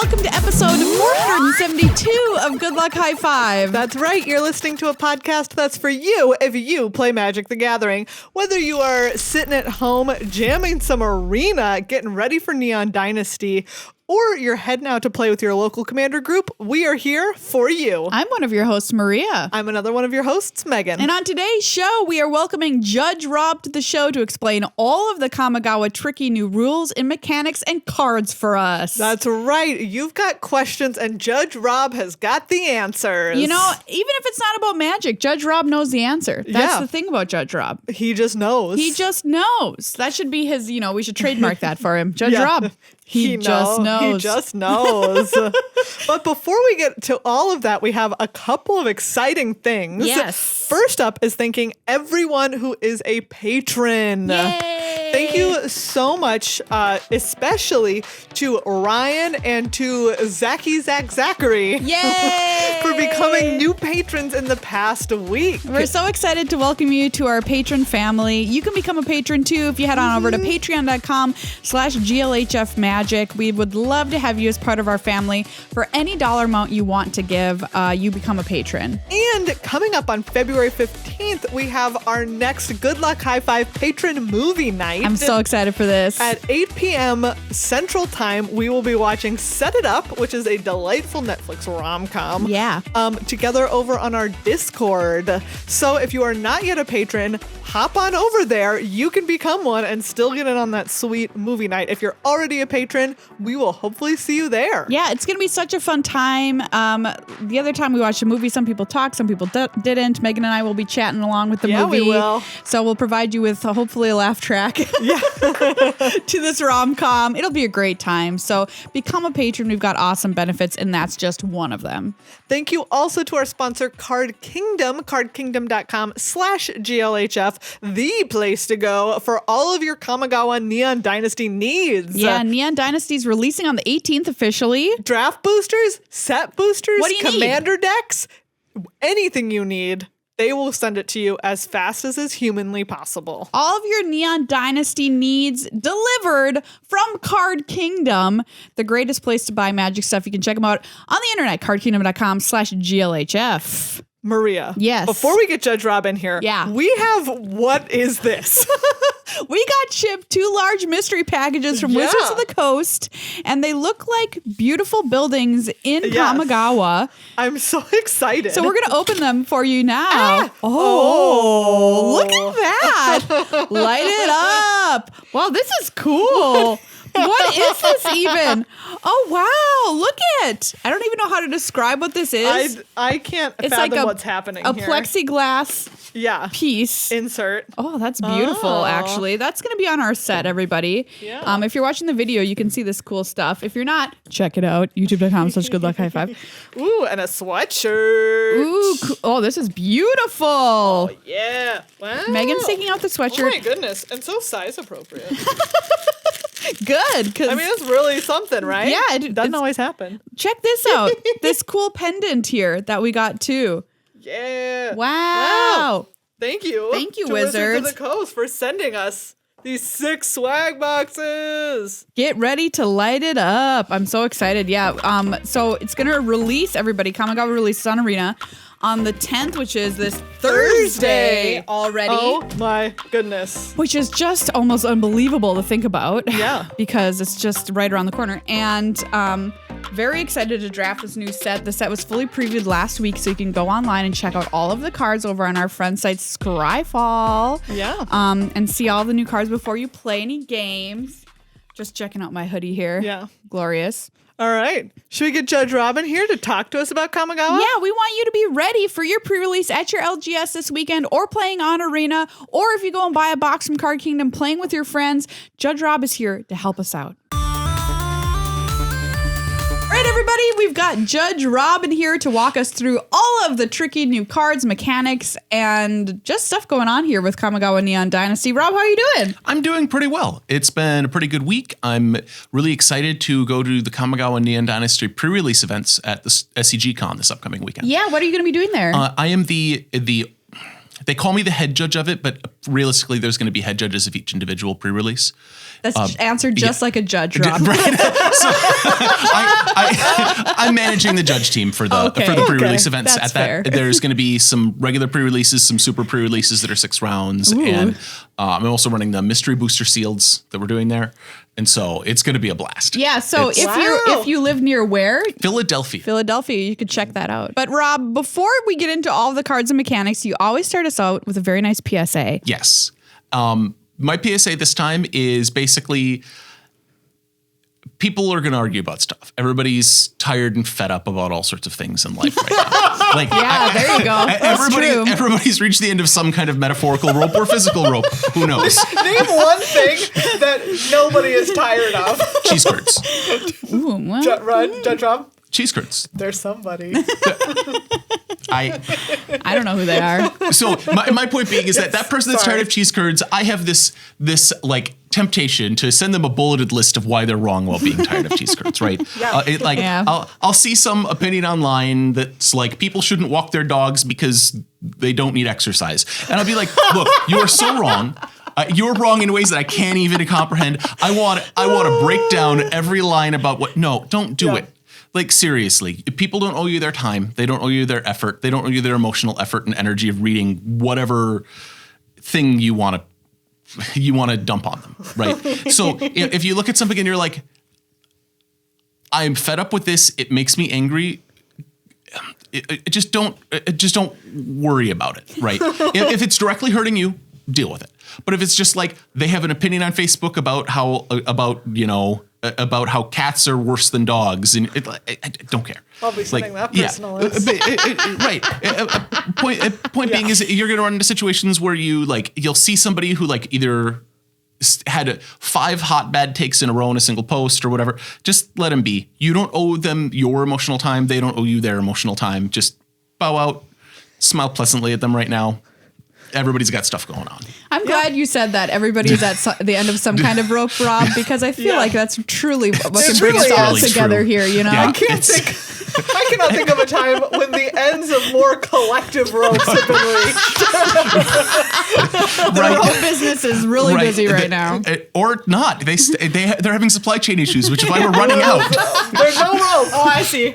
Welcome to episode 472 of Good Luck High Five. That's right. You're listening to a podcast that's for you if you play Magic the Gathering. Whether you are sitting at home, jamming some arena, getting ready for Neon Dynasty, or you're heading out to play with your local commander group, we are here for you. I'm one of your hosts, Maria. I'm another one of your hosts, Megan. And on today's show, we are welcoming Judge Rob to the show to explain all of the Kamigawa tricky new rules and mechanics and cards for us. That's right. You've got questions and Judge Rob has got the answers. You know, even if it's not about magic, Judge Rob knows the answer. That's the thing about Judge Rob. He just knows. He just knows. That should be his, we should trademark that for him. Judge Rob. He just knows. He just knows. But before we get to all of that, we have a couple of exciting things. Yes. First up is thanking everyone who is a patron. Yay! Thank you so much, especially to Ryan and to Zachary. Yay! For becoming new patrons in the past week. We're so excited to welcome you to our patron family. You can become a patron too if you head on over to patreon.com/GLHF Magic. We would love to have you as part of our family. For any dollar amount you want to give, you become a patron. And coming up on February 15th, we have our next Good Luck High Five patron movie night. I'm so excited for this. At 8 p.m. Central Time, we will be watching Set It Up, which is a delightful Netflix rom-com. Yeah. Together over on our Discord. So if you are not yet a patron, hop on over there. You can become one and still get in on that sweet movie night. If you're already a patron, we will hopefully see you there. Yeah, it's going to be such a fun time. The other time we watched a movie, some people talked, some people didn't. Megan and I will be chatting along with the movie. Yeah, we will. So we'll provide you with hopefully a laugh track to this rom-com. It'll be a great time. So become a patron. We've got awesome benefits, and that's just one of them. Thank you also to our sponsor, Card Kingdom, cardkingdom.com/GLHF, the place to go for all of your Kamigawa Neon Dynasty needs. Yeah, Neon Dynasty's releasing on the 18th officially. Draft boosters, set boosters, what do you commander decks, anything you need. They will send it to you as fast as is humanly possible. All of your Neon Dynasty needs delivered from Card Kingdom, the greatest place to buy magic stuff. You can check them out on the internet, cardkingdom.com/GLHF. Maria. Yes. Before we get Judge Rob in here, yeah, we have What Is This? We got shipped 2 large mystery packages from Wizards of the Coast, and they look like beautiful buildings in Kamigawa. I'm so excited. So we're going to open them for you now. Oh, look at that. Light it up. Wow, this is cool. What is this even? Oh, wow. Look at. I don't even know how to describe what this is. I can't fathom what's happening here. A plexiglass piece. Insert. Oh, that's beautiful, actually. That's going to be on our set, everybody. Yeah. If you're watching the video, you can see this cool stuff. If you're not, check it out. YouTube.com/goodluckhighfive. Ooh, and a sweatshirt. Ooh, cool. Oh, this is beautiful. Oh, yeah. Wow. Megan's taking out the sweatshirt. Oh, my goodness. And so size appropriate. Good. I mean, it's really something, right? Yeah. It doesn't always happen. Check this out. This cool pendant here that we got too. Yeah. Wow. Thank you. Thank you, to Wizards of the Coast for sending us these 6 swag boxes. Get ready to light it up. I'm so excited. Yeah. So it's going to release, everybody. Kamigawa releases on Arena on the 10th, which is this Thursday already. Oh my goodness. Which is just almost unbelievable to think about. Yeah. Because it's just right around the corner. And very excited to draft this new set. The set was fully previewed last week, so you can go online and check out all of the cards over on our friend site, Scryfall. Yeah. And see all the new cards before you play any games. Just checking out my hoodie here. Yeah. Glorious. All right. Should we get Judge Robin here to talk to us about Kamigawa? Yeah, we want you to be ready for your pre-release at your LGS this weekend or playing on Arena, or if you go and buy a box from Card Kingdom playing with your friends. Judge Rob is here to help us out. All right, everybody, we've got Judge Robin here to walk us through all of the tricky new cards, mechanics, and just stuff going on here with Kamigawa Neon Dynasty. Rob, how are you doing? I'm doing pretty well. It's been a pretty good week. I'm really excited to go to the Kamigawa Neon Dynasty pre-release events at the SCG Con this upcoming weekend. Yeah, what are you going to be doing there? I am the they call me the head judge of it, but realistically, there's going to be head judges of each individual pre-release. That's answered just like a judge, Rob. Right. So I'm managing the judge team for the pre-release events. That's at that, fair. there's going to be some regular pre-releases, some super pre-releases that are 6 rounds, and I'm also running the mystery booster seals that we're doing there, and so it's going to be a blast. Yeah. So if you live near where? Philadelphia, you could check that out. But Rob, before we get into all of the cards and mechanics, you always start us out with a very nice PSA. Yes. My PSA this time is basically people are going to argue about stuff. Everybody's tired and fed up about all sorts of things in life right now. Like, there you go. That's true. Everybody's reached the end of some kind of metaphorical rope or physical rope. Who knows? Name one thing that nobody is tired of. Cheese curds. Ooh, what? Judge Rob? Cheese curds. There's somebody. I don't know who they are. So my point being is that person that's tired of cheese curds, I have this like temptation to send them a bulleted list of why they're wrong while being tired of cheese curds, right? I'll see some opinion online that's like people shouldn't walk their dogs because they don't need exercise, and I'll be like, look, you are so wrong. You're wrong in ways that I can't even comprehend. I want to break down every line about what. No, don't do it. Like, seriously, people don't owe you their time. They don't owe you their effort. They don't owe you their emotional effort and energy of reading whatever thing you want to dump on them, right? So if you look at something and you're like, I'm fed up with this, it makes me angry, just don't worry about it, right? If it's directly hurting you, deal with it. But if it's just like they have an opinion on Facebook about how cats are worse than dogs, and I don't care. I'll be sending that personal list. Right. Point being is you're going to run into situations where you'll see somebody who either had 5 hot bad takes in a row in a single post or whatever. Just let them be. You don't owe them your emotional time. They don't owe you their emotional time. Just bow out, smile pleasantly at them right now. Everybody's got stuff going on. I'm glad you said that everybody's at the end of some kind of rope, Rob, because I feel like that's truly what can bring us all together here, you know? Yeah, I cannot think of a time when the ends of more collective ropes have been reached. The rope business is really busy right now. Or not. They're having supply chain issues, which if I were running out. There's no rope. Oh, I see.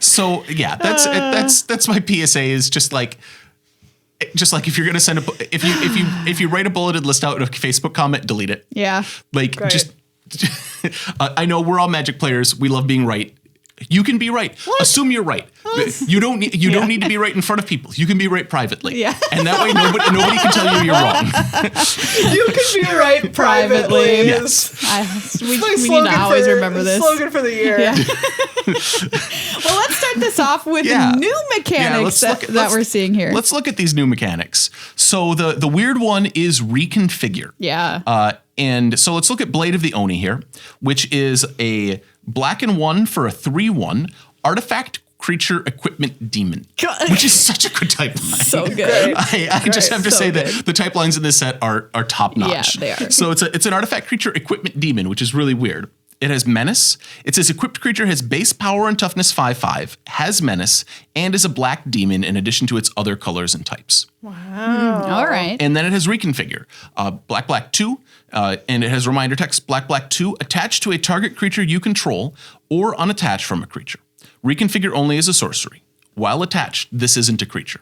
So, yeah, that's my PSA is just like if you're gonna send if you write a bulleted list out in a Facebook comment, delete it. Yeah. I know we're all Magic players. We love being right. You can be right. What? Assume you're right. You don't need to be right in front of people. You can be right privately. Yeah. And that way nobody can tell you you're wrong. You can be right privately. Yes. We need to always remember this. Slogan for the year. Yeah. Well, let's start this off with new mechanics that we're seeing here. Let's look at these new mechanics. So the weird one is reconfigure. Yeah. And so let's look at Blade of the Oni here, which is a black and 1 for a 3/1 artifact creature equipment demon, which is such a good type line. So good. I just have to say that the type lines in this set are top notch. Yeah, they are. So it's an artifact creature equipment demon, which is really weird. It has menace. It says equipped creature has base power and toughness 5/5, has menace, and is a black demon in addition to its other colors and types. Wow. All right. And then it has reconfigure. Black 2, and it has reminder text. Black 2, attached to a target creature you control or unattached from a creature. Reconfigure only as a sorcery. While attached, this isn't a creature.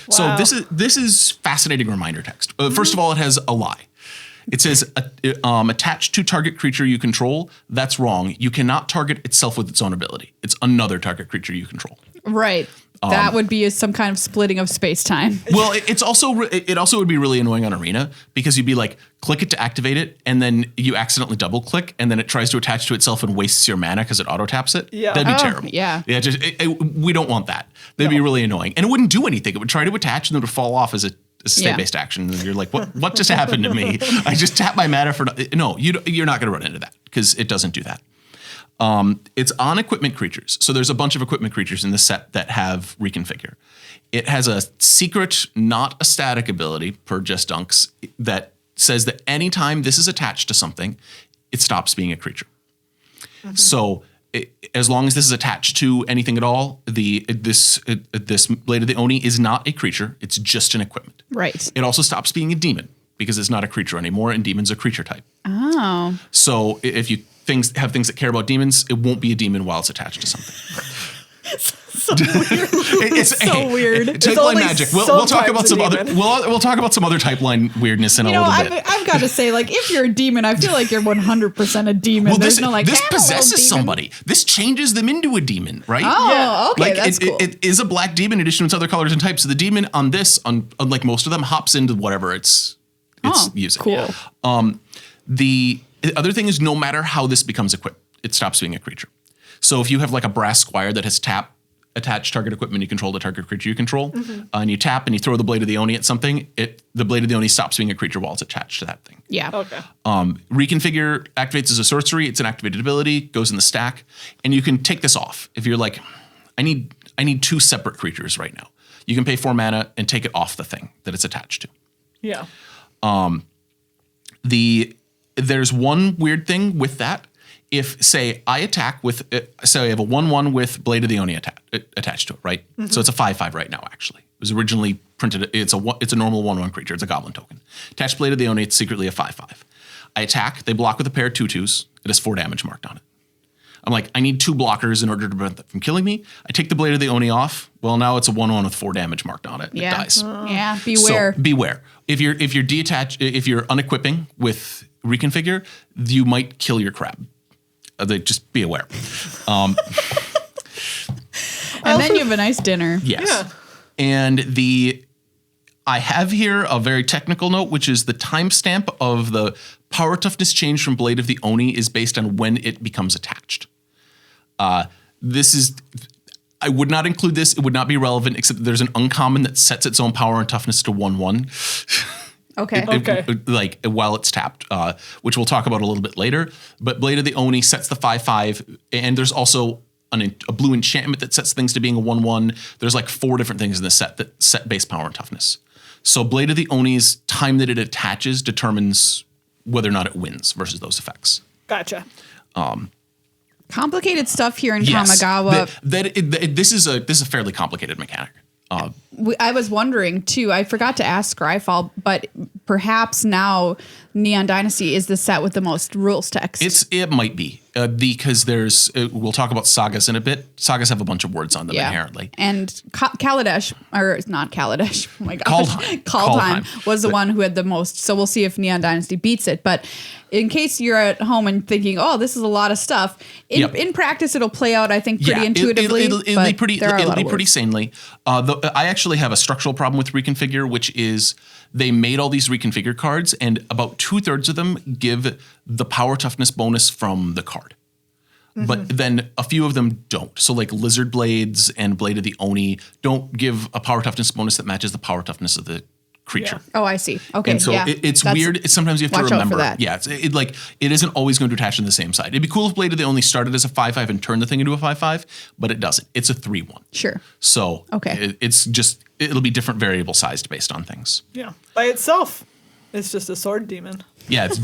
Wow. So this is fascinating reminder text. First of all, it has a lie. It says attached to target creature you control. That's wrong. You cannot target itself with its own ability. It's another target creature you control. Right. That would be some kind of splitting of space-time. Well, it also would be really annoying on Arena because you'd be like, click it to activate it, and then you accidentally double-click, and then it tries to attach to itself and wastes your mana because it auto-taps it. Yeah. That'd be terrible. Yeah. Yeah, we don't want that. That'd be really annoying. And it wouldn't do anything. It would try to attach, and then it would fall off as a state-based action. And you're like, what just happened to me? I just tapped my mana for... No, you're not going to run into that because it doesn't do that. It's on equipment creatures. So there's a bunch of equipment creatures in this set that have reconfigure. It has a secret, not a static ability per Just Dunks that says that anytime this is attached to something, it stops being a creature. Mm-hmm. So as long as this is attached to anything at all, this Blade of the Oni is not a creature. It's just an equipment. Right. It also stops being a demon because it's not a creature anymore, and demon's a creature type. Oh. So if you have things that care about demons, it won't be a demon while it's attached to something. So weird. It's so weird. Typeline magic. We'll talk about some other. We'll talk about some other typeline weirdness in a little bit. I've got to say, like, if you're a demon, I feel like you're 100% a demon. Well, There's this possesses somebody. This changes them into a demon, right? Oh, okay, like that's cool. It is a black demon in addition to its other colors and types. So the demon on this, unlike most of them, hops into whatever it's using. Cool. The other thing is, no matter how this becomes equipped, it stops being a creature. So if you have like a brass squire that has tap attached target equipment you control the target creature you control, and you tap and you throw the Blade of the Oni at something, the Blade of the Oni stops being a creature while it's attached to that thing. Yeah. Okay. Reconfigure activates as a sorcery. It's an activated ability, goes in the stack, and you can take this off. If you're like, I need 2 separate creatures right now, you can pay 4 mana and take it off the thing that it's attached to. Yeah. There's one weird thing with that. If, say, I attack with, say I have a 1/1 with Blade of the Oni attached to it, right? So it's a 5/5 right now, actually. It was originally printed, it's a normal 1/1 creature. It's a goblin token. Attached Blade of the Oni, it's secretly a 5/5. I attack, they block with a pair of 2/2s. It has 4 damage marked on it. I'm like, I need 2 blockers in order to prevent that from killing me. I take the Blade of the Oni off. Well, now it's a 1/1 with 4 damage marked on it. Yeah. It dies. Yeah, beware. So beware. If you're unequipping with reconfigure, you might kill your crab. Just be aware. And then you have a nice dinner. Yes. Yeah. And I have here a very technical note, which is the timestamp of the power toughness change from Blade of the Oni is based on when it becomes attached. I would not include this. It would not be relevant, except that there's an uncommon that sets its own power and toughness to 1/1. Okay. Like while it's tapped, which we'll talk about a little bit later. But Blade of the Oni sets the 5/5, and there's also a blue enchantment that sets things to being a 1/1. There's like 4 different things in the set that set base power and toughness. So Blade of the Oni's time that it attaches determines whether or not it wins versus those effects. Gotcha. Complicated stuff here in Kamigawa. This is a fairly complicated mechanic. I was wondering too. I forgot to ask Scryfall, but perhaps now Neon Dynasty is the set with the most rules text. It might be because there's. We'll talk about Sagas in a bit. Sagas have a bunch of words on them inherently. And Kaladesh, or not Kaladesh. Oh my gosh, Kaldheim was the one who had the most. So we'll see if Neon Dynasty beats it. But in case you're at home and thinking, "Oh, this is a lot of stuff," in practice it'll play out, I think, pretty intuitively. It'll be pretty sanely. I actually have a structural problem with reconfigure, which is they made all these reconfigure cards, and about 2/3 of them give the power toughness bonus from the card. But then a few of them don't. So like Lizard Blades and Blade of the Oni don't give a power toughness bonus that matches the power toughness of the creature. Yeah. Oh, I see. Okay. And so it's weird. Sometimes you have to remember. Out for that. Yeah. It isn't always going to attach to the same side. It'd be cool if Blade of the Oni started as a 5/5 and turned the thing into a 5/5, but it doesn't. It's a 3/1. Sure. So it'll be different variable sized based on things. Yeah. By itself, it's just a sword demon. Yeah, it's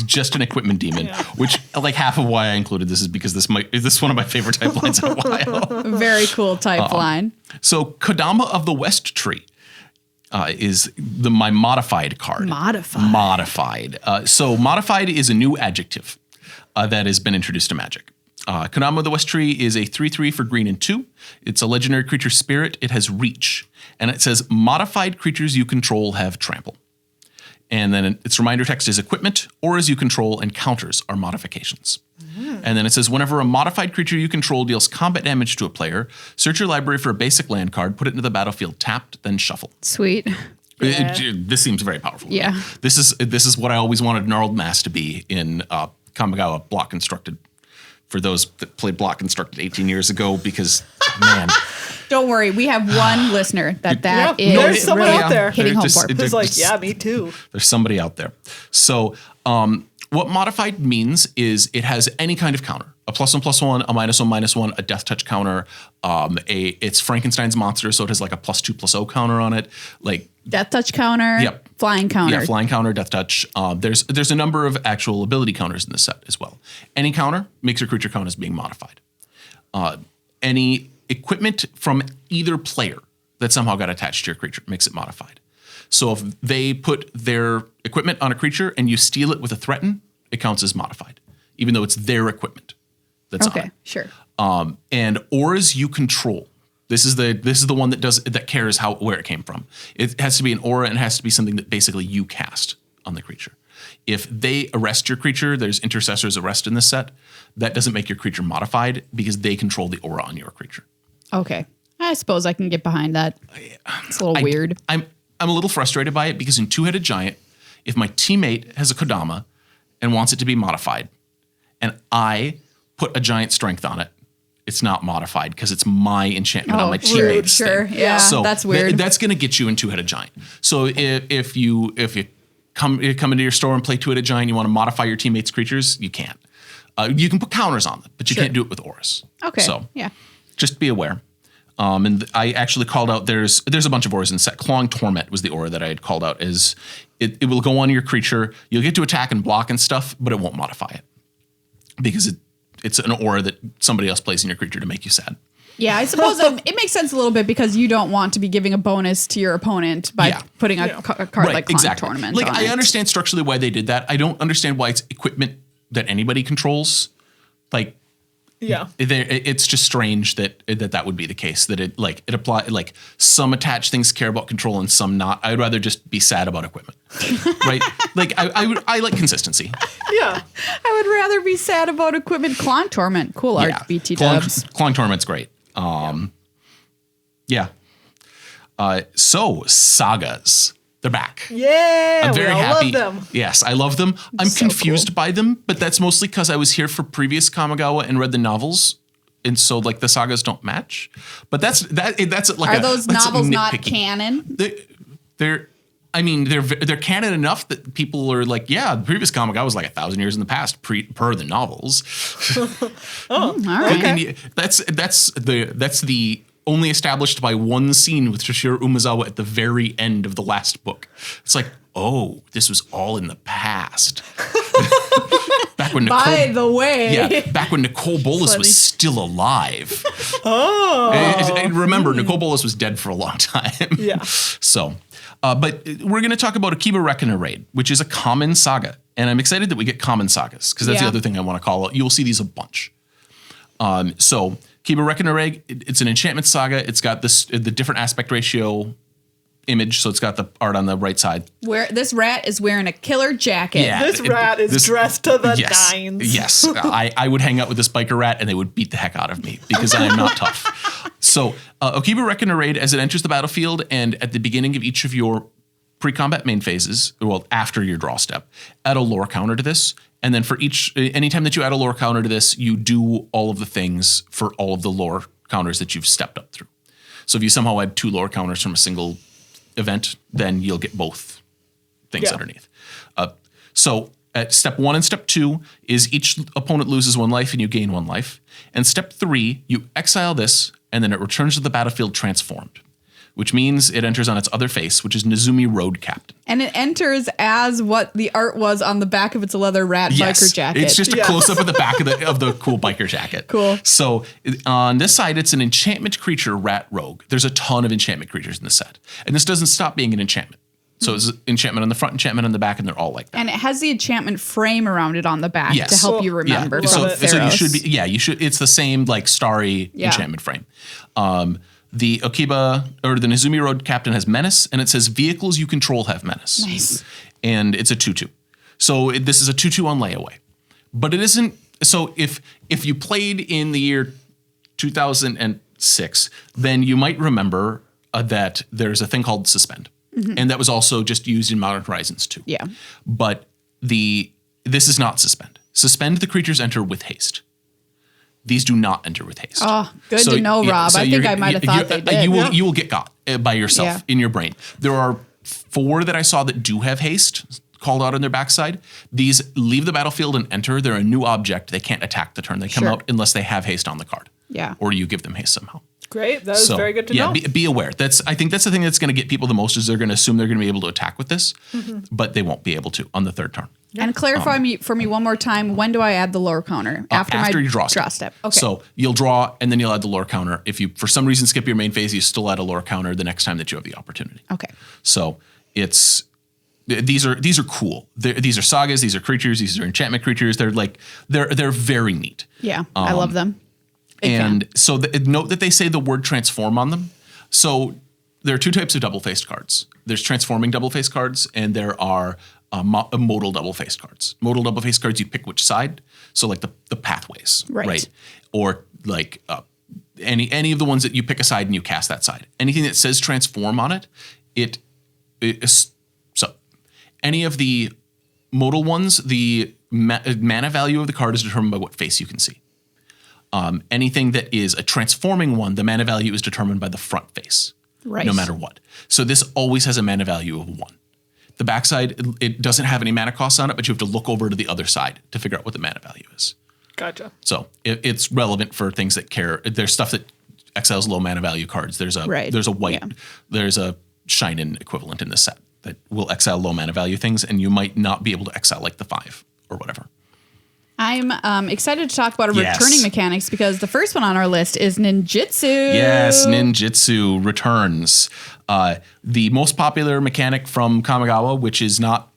just an equipment demon, which like half of why I included this is because this is one of my favorite type lines in a while. Very cool type line. So Kodama of the West Tree is my modified card. Modified. So modified is a new adjective that has been introduced to Magic. Kodama of the West Tree is a 3/3 for green and 2. It's a legendary creature spirit. It has reach. And it says modified creatures you control have trample. And then its reminder text is equipment, or as you control, and counters are modifications. And then it says whenever a modified creature you control deals combat damage to a player, search your library for a basic land card, put it into the battlefield tapped, then shuffle. Sweet. This seems very powerful. Yeah. This is what I always wanted Gnarled Mass to be in Kamigawa Block Constructed. For those that played Block Constructed 18 years ago, because man. Don't worry, we have one listener that is there's someone really out there hitting home for. Who's like, yeah, me too. There's somebody out there. So what modified means is it has any kind of counter. a +1/+1, a -1/-1, a death touch counter. It's Frankenstein's monster, so it has like a +2/+0 counter on it. Like death touch counter. Yep. Flying counter. Yeah, flying counter, death touch. There's a number of actual ability counters in the set as well. Any counter makes your creature count as being modified. Any equipment from either player that somehow got attached to your creature makes it modified. So if they put their equipment on a creature and you steal it with a threaten, it counts as modified, even though it's their equipment that's on it. Okay, sure. And auras you control. This is the one that cares where it came from. It has to be an aura and it has to be something that basically you cast on the creature. If they arrest your creature, there's intercessor's arrest in this set. That doesn't make your creature modified because they control the aura on your creature. Okay. I suppose I can get behind that. It's a little weird. I'm a little frustrated by it because in Two-Headed Giant, if my teammate has a Kodama and wants it to be modified, and I put a giant strength on it, it's not modified because it's my enchantment on my teammate's sure. thing. Yeah, so that's weird. That's going to get you in Two-Headed Giant. So if you come into your store and play Two-Headed Giant, you want to modify your teammate's creatures, you can't. You can put counters on them, but you can't do it with auras. Okay. So yeah, just be aware. And I actually called out, there's a bunch of auras in the set. Clawing Torment was the aura that I had called out. It will go on your creature. You'll get to attack and block and stuff, but it won't modify it. Because it's an aura that somebody else plays in your creature to make you sad. Yeah, I suppose it makes sense a little bit because you don't want to be giving a bonus to your opponent by putting a card like Clawing Tournament Like, on I it. understand structurally why they did that. I don't understand why it's equipment that anybody controls. Like, it's just strange that would be the case. That it apply like some attached things care about control and some not. I would rather just be sad about equipment, right? Like I like consistency. Yeah, I would rather be sad about equipment. Clawing Torment, cool art. BT Dubs. Clawing Torment's great. Yeah. So Sagas. They're back. Yeah, I'm very happy. love them. Yes, I love them. I'm confused by them, but that's mostly because I was here for previous Kamigawa and read the novels, and so like the sagas don't match. But that's like Are those novels not nitpicky. canon? They're canon enough that people are like, yeah, the previous Kamigawa was like 1,000 years in the past per the novels. All right. And that's the only established by one scene with Toshiro Umezawa at the very end of the last book. It's like, oh, this was all in the past. Back when By the way. back when Nicole Bolas was still alive. Oh. Remember, Nicole Bolas was dead for a long time. Yeah. So, but we're going to talk about Akiba Reckoner Raid, which is a common saga. And I'm excited that we get common sagas, because that's the other thing I want to call out. You'll see these a bunch. So Akiba Reckoner Raid, it's an enchantment saga. It's got the different aspect ratio image, so it's got the art on the right side. Where this rat is wearing a killer jacket. Yeah, this rat is dressed to the nines. Yes, I would hang out with this biker rat and they would beat the heck out of me because I am not tough. So Akiba Reckoner Raid, as it enters the battlefield and at the beginning of each of your pre-combat main phases, well, after your draw step, add a lore counter to this. And then for anytime that you add a lore counter to this, you do all of the things for all of the lore counters that you've stepped up through. So if you somehow add 2 lore counters from a single event, then you'll get both things underneath. So at step 1 and step 2 is each opponent loses 1 life and you gain 1 life. And step 3, you exile this and then it returns to the battlefield transformed, which means it enters on its other face, which is Nezumi Road Captain. And it enters as what the art was on the back of its leather rat biker jacket. It's just a close-up of the back of the cool biker jacket. Cool. So on this side, it's an enchantment creature rat rogue. There's a ton of enchantment creatures in the set. And this doesn't stop being an enchantment. So it's enchantment on the front, enchantment on the back, and they're all like that. And it has the enchantment frame around it on the back to help you remember. Yeah. So you should be, you should, it's the same like starry enchantment frame. The Akiba or the Nezumi Road Captain has menace, and it says vehicles you control have menace. Nice. And it's a 2/2. So this is a 2/2 on layaway. But it isn't. So if you played in the year 2006, then you might remember that there's a thing called suspend. Mm-hmm. And that was also just used in Modern Horizons 2. Yeah. But this is not suspend. Suspend, the creatures enter with haste. These do not enter with haste. Oh, good to know, Rob. I think I might have thought they did. You will get got by yourself in your brain. There are 4 that I saw that do have haste, called out on their backside. These leave the battlefield and enter. They're a new object. They can't attack the turn they come out unless they have haste on the card. Yeah. Or you give them haste somehow. Great. That is very good to know. Yeah, be aware. I think that's the thing that's going to get people the most is they're going to assume they're going to be able to attack with this, but they won't be able to on the third turn. And clarify for me one more time, when do I add the lore counter? After you draw step. Okay. So you'll draw and then you'll add the lore counter. If you, for some reason, skip your main phase, you still add a lore counter the next time that you have the opportunity. Okay. So these are cool. These are sagas. These are creatures. These are enchantment creatures. They're very neat. Yeah, I love them. So note that they say the word transform on them. So there are two types of double-faced cards. There's transforming double-faced cards, and there are modal double-faced cards. Modal double-faced cards, you pick which side. So like the pathways, right? Or like any of the ones that you pick a side and you cast that side. Anything that says transform on it, it is so. Any of the modal ones, the mana value of the card is determined by what face you can see. Anything that is a transforming one, the mana value is determined by the front face, no matter what. So this always has a mana value of 1. The backside, it doesn't have any mana costs on it, but you have to look over to the other side to figure out what the mana value is. Gotcha. So it's relevant for things that care. There's stuff that exiles low mana value cards. There's a white, there's a Shine-In equivalent in this set that will exile low mana value things, and you might not be able to exile like the 5 or whatever. I'm excited to talk about returning mechanics because the first one on our list is Ninjutsu. Yes, Ninjutsu returns. The most popular mechanic from Kamigawa, which is not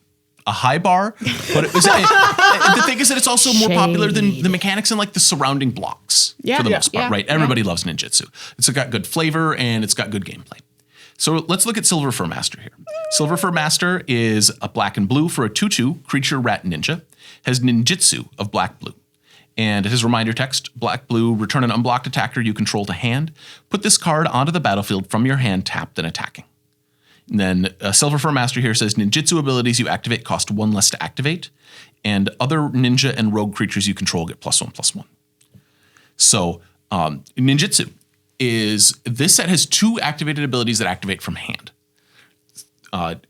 a high bar, but it was, the thing is that it's also more popular than the mechanics in like the surrounding blocks for the most part, right? Everybody loves Ninjutsu. It's got good flavor and it's got good gameplay. So let's look at Silver Fur Master here. Silver Fur Master is a black and blue for a 2/2 creature rat ninja. Has ninjutsu of black-blue. And his reminder text, black-blue, return an unblocked attacker you control to hand. Put this card onto the battlefield from your hand tapped and attacking. And then Silver Fur Master here says ninjutsu abilities you activate cost 1 less to activate. And other ninja and rogue creatures you control get +1/+1. So ninjutsu this set has 2 activated abilities that activate from hand.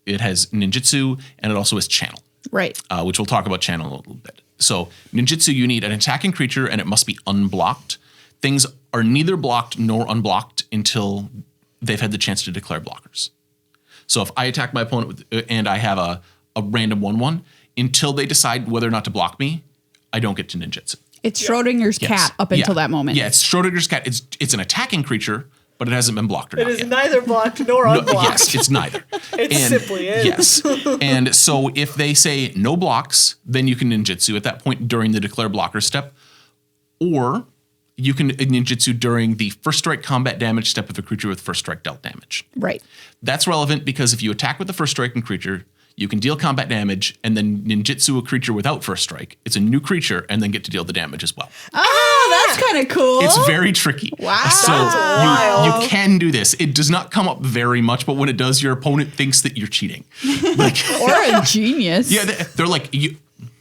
It has ninjutsu and it also has channel. Right. Which we'll talk about channel in a little bit. So ninjutsu, you need an attacking creature and it must be unblocked. Things are neither blocked nor unblocked until they've had the chance to declare blockers. So if I attack my opponent and I have a random 1/1, until they decide whether or not to block me, I don't get to ninjutsu. It's Schrodinger's cat up until that moment. Yeah, it's Schrodinger's cat. It's an attacking creature, but it hasn't been blocked or not yet. It is neither blocked nor unblocked. Yes, it's neither. It simply is. Yes. And so if they say no blocks, then you can ninjutsu at that point during the declare blocker step. Or you can ninjutsu during the first strike combat damage step of a creature with first strike dealt damage. Right. That's relevant because if you attack with the first striking creature, you can deal combat damage and then ninjutsu a creature without first strike. It's a new creature and then get to deal the damage as well. Oh, that's kind of cool. It's very tricky. Wow. So you can do this. It does not come up very much, but when it does, your opponent thinks that you're cheating. Or a genius. Yeah, they're like,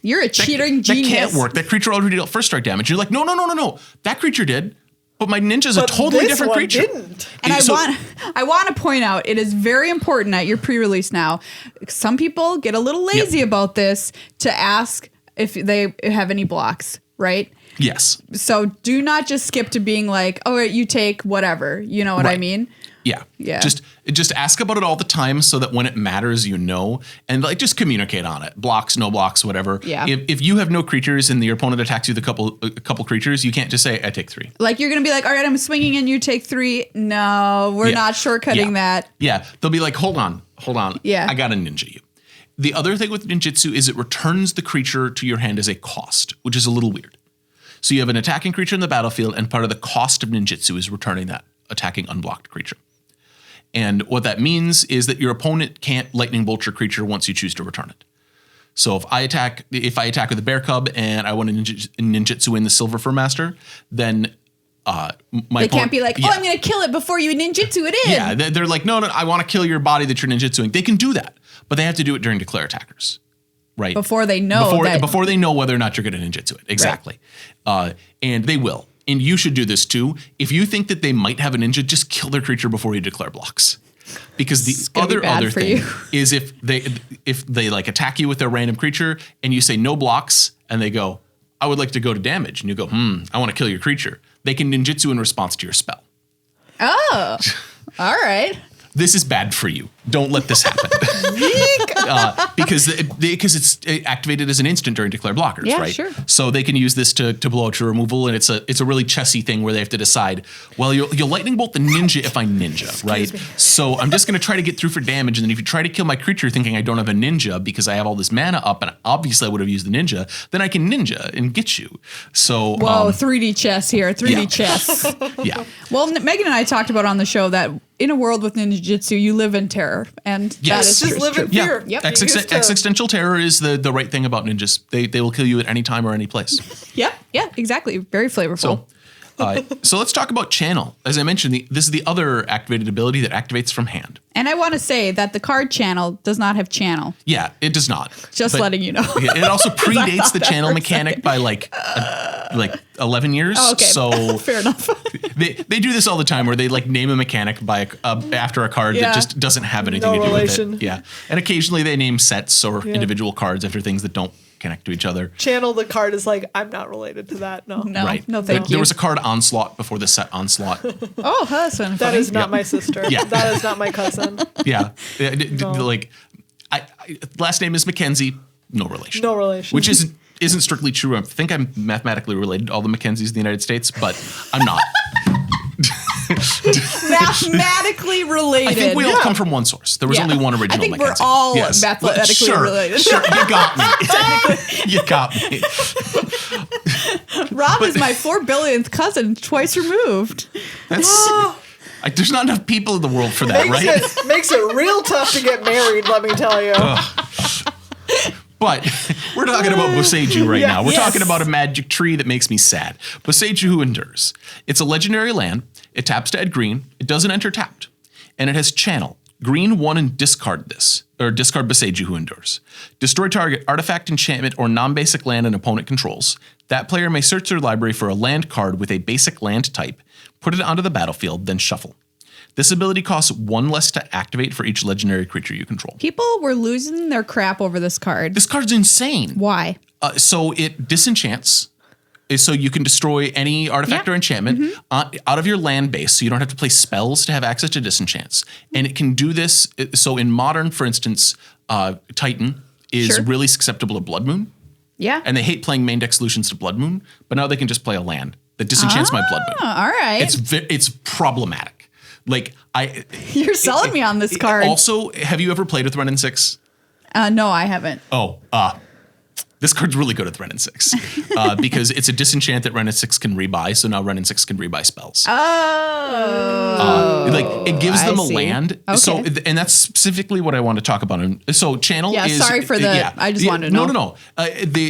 you're a cheating genius. That can't work. That creature already dealt first strike damage. You're like, no. That creature did. But my ninja's a totally different creature. Didn't. And I want to point out, it is very important at your pre-release now. Some people get a little lazy about this to ask if they have any blocks, right? Yes. So do not just skip to being like, oh, you take whatever. You know what I mean? Yeah. Just ask about it all the time so that when it matters, you know, and like just communicate on it. Blocks, no blocks, whatever. Yeah. If you have no creatures and your opponent attacks you with a couple creatures, you can't just say, I take 3. Like you're going to be like, all right, I'm swinging and you take 3. No, we're not shortcutting that. Yeah. They'll be like, hold on. Yeah. I got to ninja you. The other thing with ninjutsu is it returns the creature to your hand as a cost, which is a little weird. So you have an attacking creature in the battlefield and part of the cost of ninjutsu is returning that attacking unblocked creature. And what that means is that your opponent can't lightning bolt your creature once you choose to return it. So if I attack with a bear cub and I want to ninjutsu in the Silver Fur Master, then they can't be like, I'm going to kill it before you ninjutsu it in. Yeah, they're like, no, I want to kill your body that you're ninjutsuing. They can do that, but they have to do it during declare attackers, right? Before they know before they know whether or not you're going to ninjutsu it. Exactly. Right. And they will. And you should do this too. If you think that they might have a ninja, just kill their creature before you declare blocks. Because the other thing is if they like attack you with their random creature and you say no blocks and they go, I would like to go to damage, and you go, I want to kill your creature. They can ninjutsu in response to your spell. Oh, all right. This is bad for you. Don't let this happen. Because it's activated as an instant during declare blockers, right? Sure. So they can use this to blow out your removal, and it's a really chessy thing where they have to decide, well, you'll lightning bolt the ninja if I ninja, right? So I'm just going to try to get through for damage, and then if you try to kill my creature thinking I don't have a ninja because I have all this mana up, and obviously I would have used the ninja, then I can ninja and get you. So 3D chess here, 3D chess. Yeah. Well, Meghan and I talked about on the show that in a world with ninjutsu, you live in terror, and that is just live in fear. Yep. Existential terror is the right thing about ninjas. They will kill you at any time or any place. Yep. Yeah. Exactly. Very flavorful. So let's talk about channel. As I mentioned, this is the other activated ability that activates from hand. And I want to say that the card channel does not have channel. Yeah, it does not. Just letting you know. It also predates the channel mechanic by like 11 years. Oh, okay. So fair enough. they do this all the time where they like name a mechanic by after a card that just doesn't have anything to do with it. Yeah, and occasionally they name sets or individual cards after things that don't connect to each other. Channel the card is like, I'm not related to that. No, right. No, thank you. There was a card Onslaught before the set Onslaught. Oh, that's funny. That is not my sister. Yeah. That is not my cousin. Yeah. Like, last name is Mackenzie. No relation. No relation. Which isn't strictly true. I think I'm mathematically related to all the Mackenzies in the United States, but I'm not. Mathematically related. I think we all come from one source. There was only one original I think Mackenzie. we're all mathematically related. Sure, you got me. You got me. Rob is my 4 billionth cousin, twice removed. There's not enough people in the world for that, right? Makes it real tough to get married, let me tell you. But we're talking about Boseiju right now. We're talking about a magic tree that makes me sad. Boseiju Who Endures. It's a legendary land. It taps to add green. It doesn't enter tapped. And it has channel. Green 1 and discard this. Or discard Boseiju Who Endures. Destroy target artifact, enchantment, or non-basic land an opponent controls. That player may search their library for a land card with a basic land type, put it onto the battlefield, then shuffle. This ability costs 1 less to activate for each legendary creature you control. People were losing their crap over this card. This card's insane. Why? So it disenchants. So you can destroy any artifact or enchantment out of your land base, so you don't have to play spells to have access to disenchants. And it can do this. So in Modern, for instance, Titan is really susceptible to Blood Moon. Yeah. And they hate playing main deck solutions to Blood Moon, but now they can just play a land that disenchants my Blood Moon. All right. It's problematic. Like You're selling me on this card. Also, have you ever played with Ren and 6? No, I haven't. This card's really good at Ren and 6 because it's a disenchant that Ren and 6 can rebuy. So now Ren and 6 can rebuy spells. It gives them a land. Okay. So, and that's specifically what I want to talk about. So channel is. Sorry for the. I just wanted to know. No.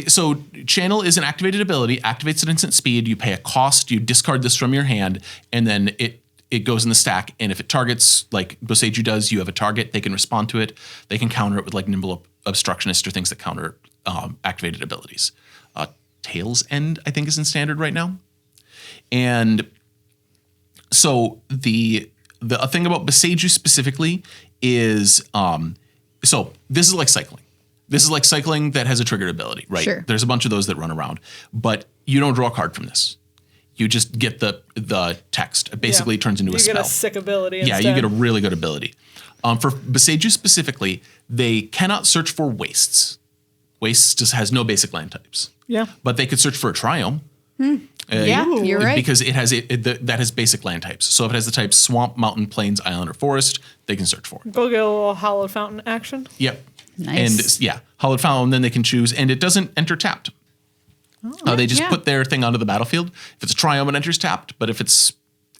So channel is an activated ability. Activates at instant speed. You pay a cost. You discard this from your hand, and then it goes in the stack. And if it targets, like Boseiju does, you have a target. They can respond to it. They can counter it with like Nimble Obstructionist or things that counter activated abilities. Tail's End, I think, is in standard right now. And so the thing about Boseiju specifically is, so this is like cycling. This is like cycling that has a triggered ability, right? Sure. There's a bunch of those that run around, but you don't draw a card from this. You just get the text. It basically turns into a spell. You get a sick ability instead. Yeah, you get a really good ability. For Boseiju specifically, they cannot search for wastes. Wastes just has no basic land types. Yeah. But they could search for a triome. You're right. Because it has that has basic land types. So if it has the types swamp, mountain, plains, island, or forest, they can search for it. Go get a little hallowed fountain action. Yep. Nice. And hallowed fountain, then they can choose, and it doesn't enter tapped. They just put their thing onto the battlefield. If it's a triome, it enters tapped. But if it's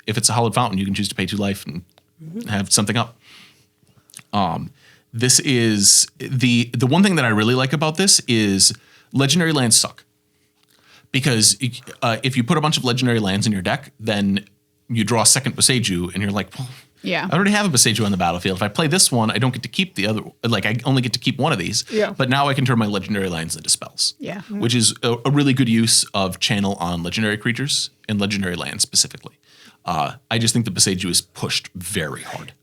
a hallowed fountain, you can choose to pay 2 life and have something up. This is the one thing that I really like about this is legendary lands suck. Because if you put a bunch of legendary lands in your deck, then you draw a second Boseiju, and you're like, well, I already have a Boseiju on the battlefield. If I play this one, I don't get to keep the other. Like, I only get to keep one of these. Yeah. But now I can turn my legendary lands into spells. Yeah. Which is a really good use of channel on legendary creatures and legendary lands specifically. I just think the Boseiju is pushed very hard.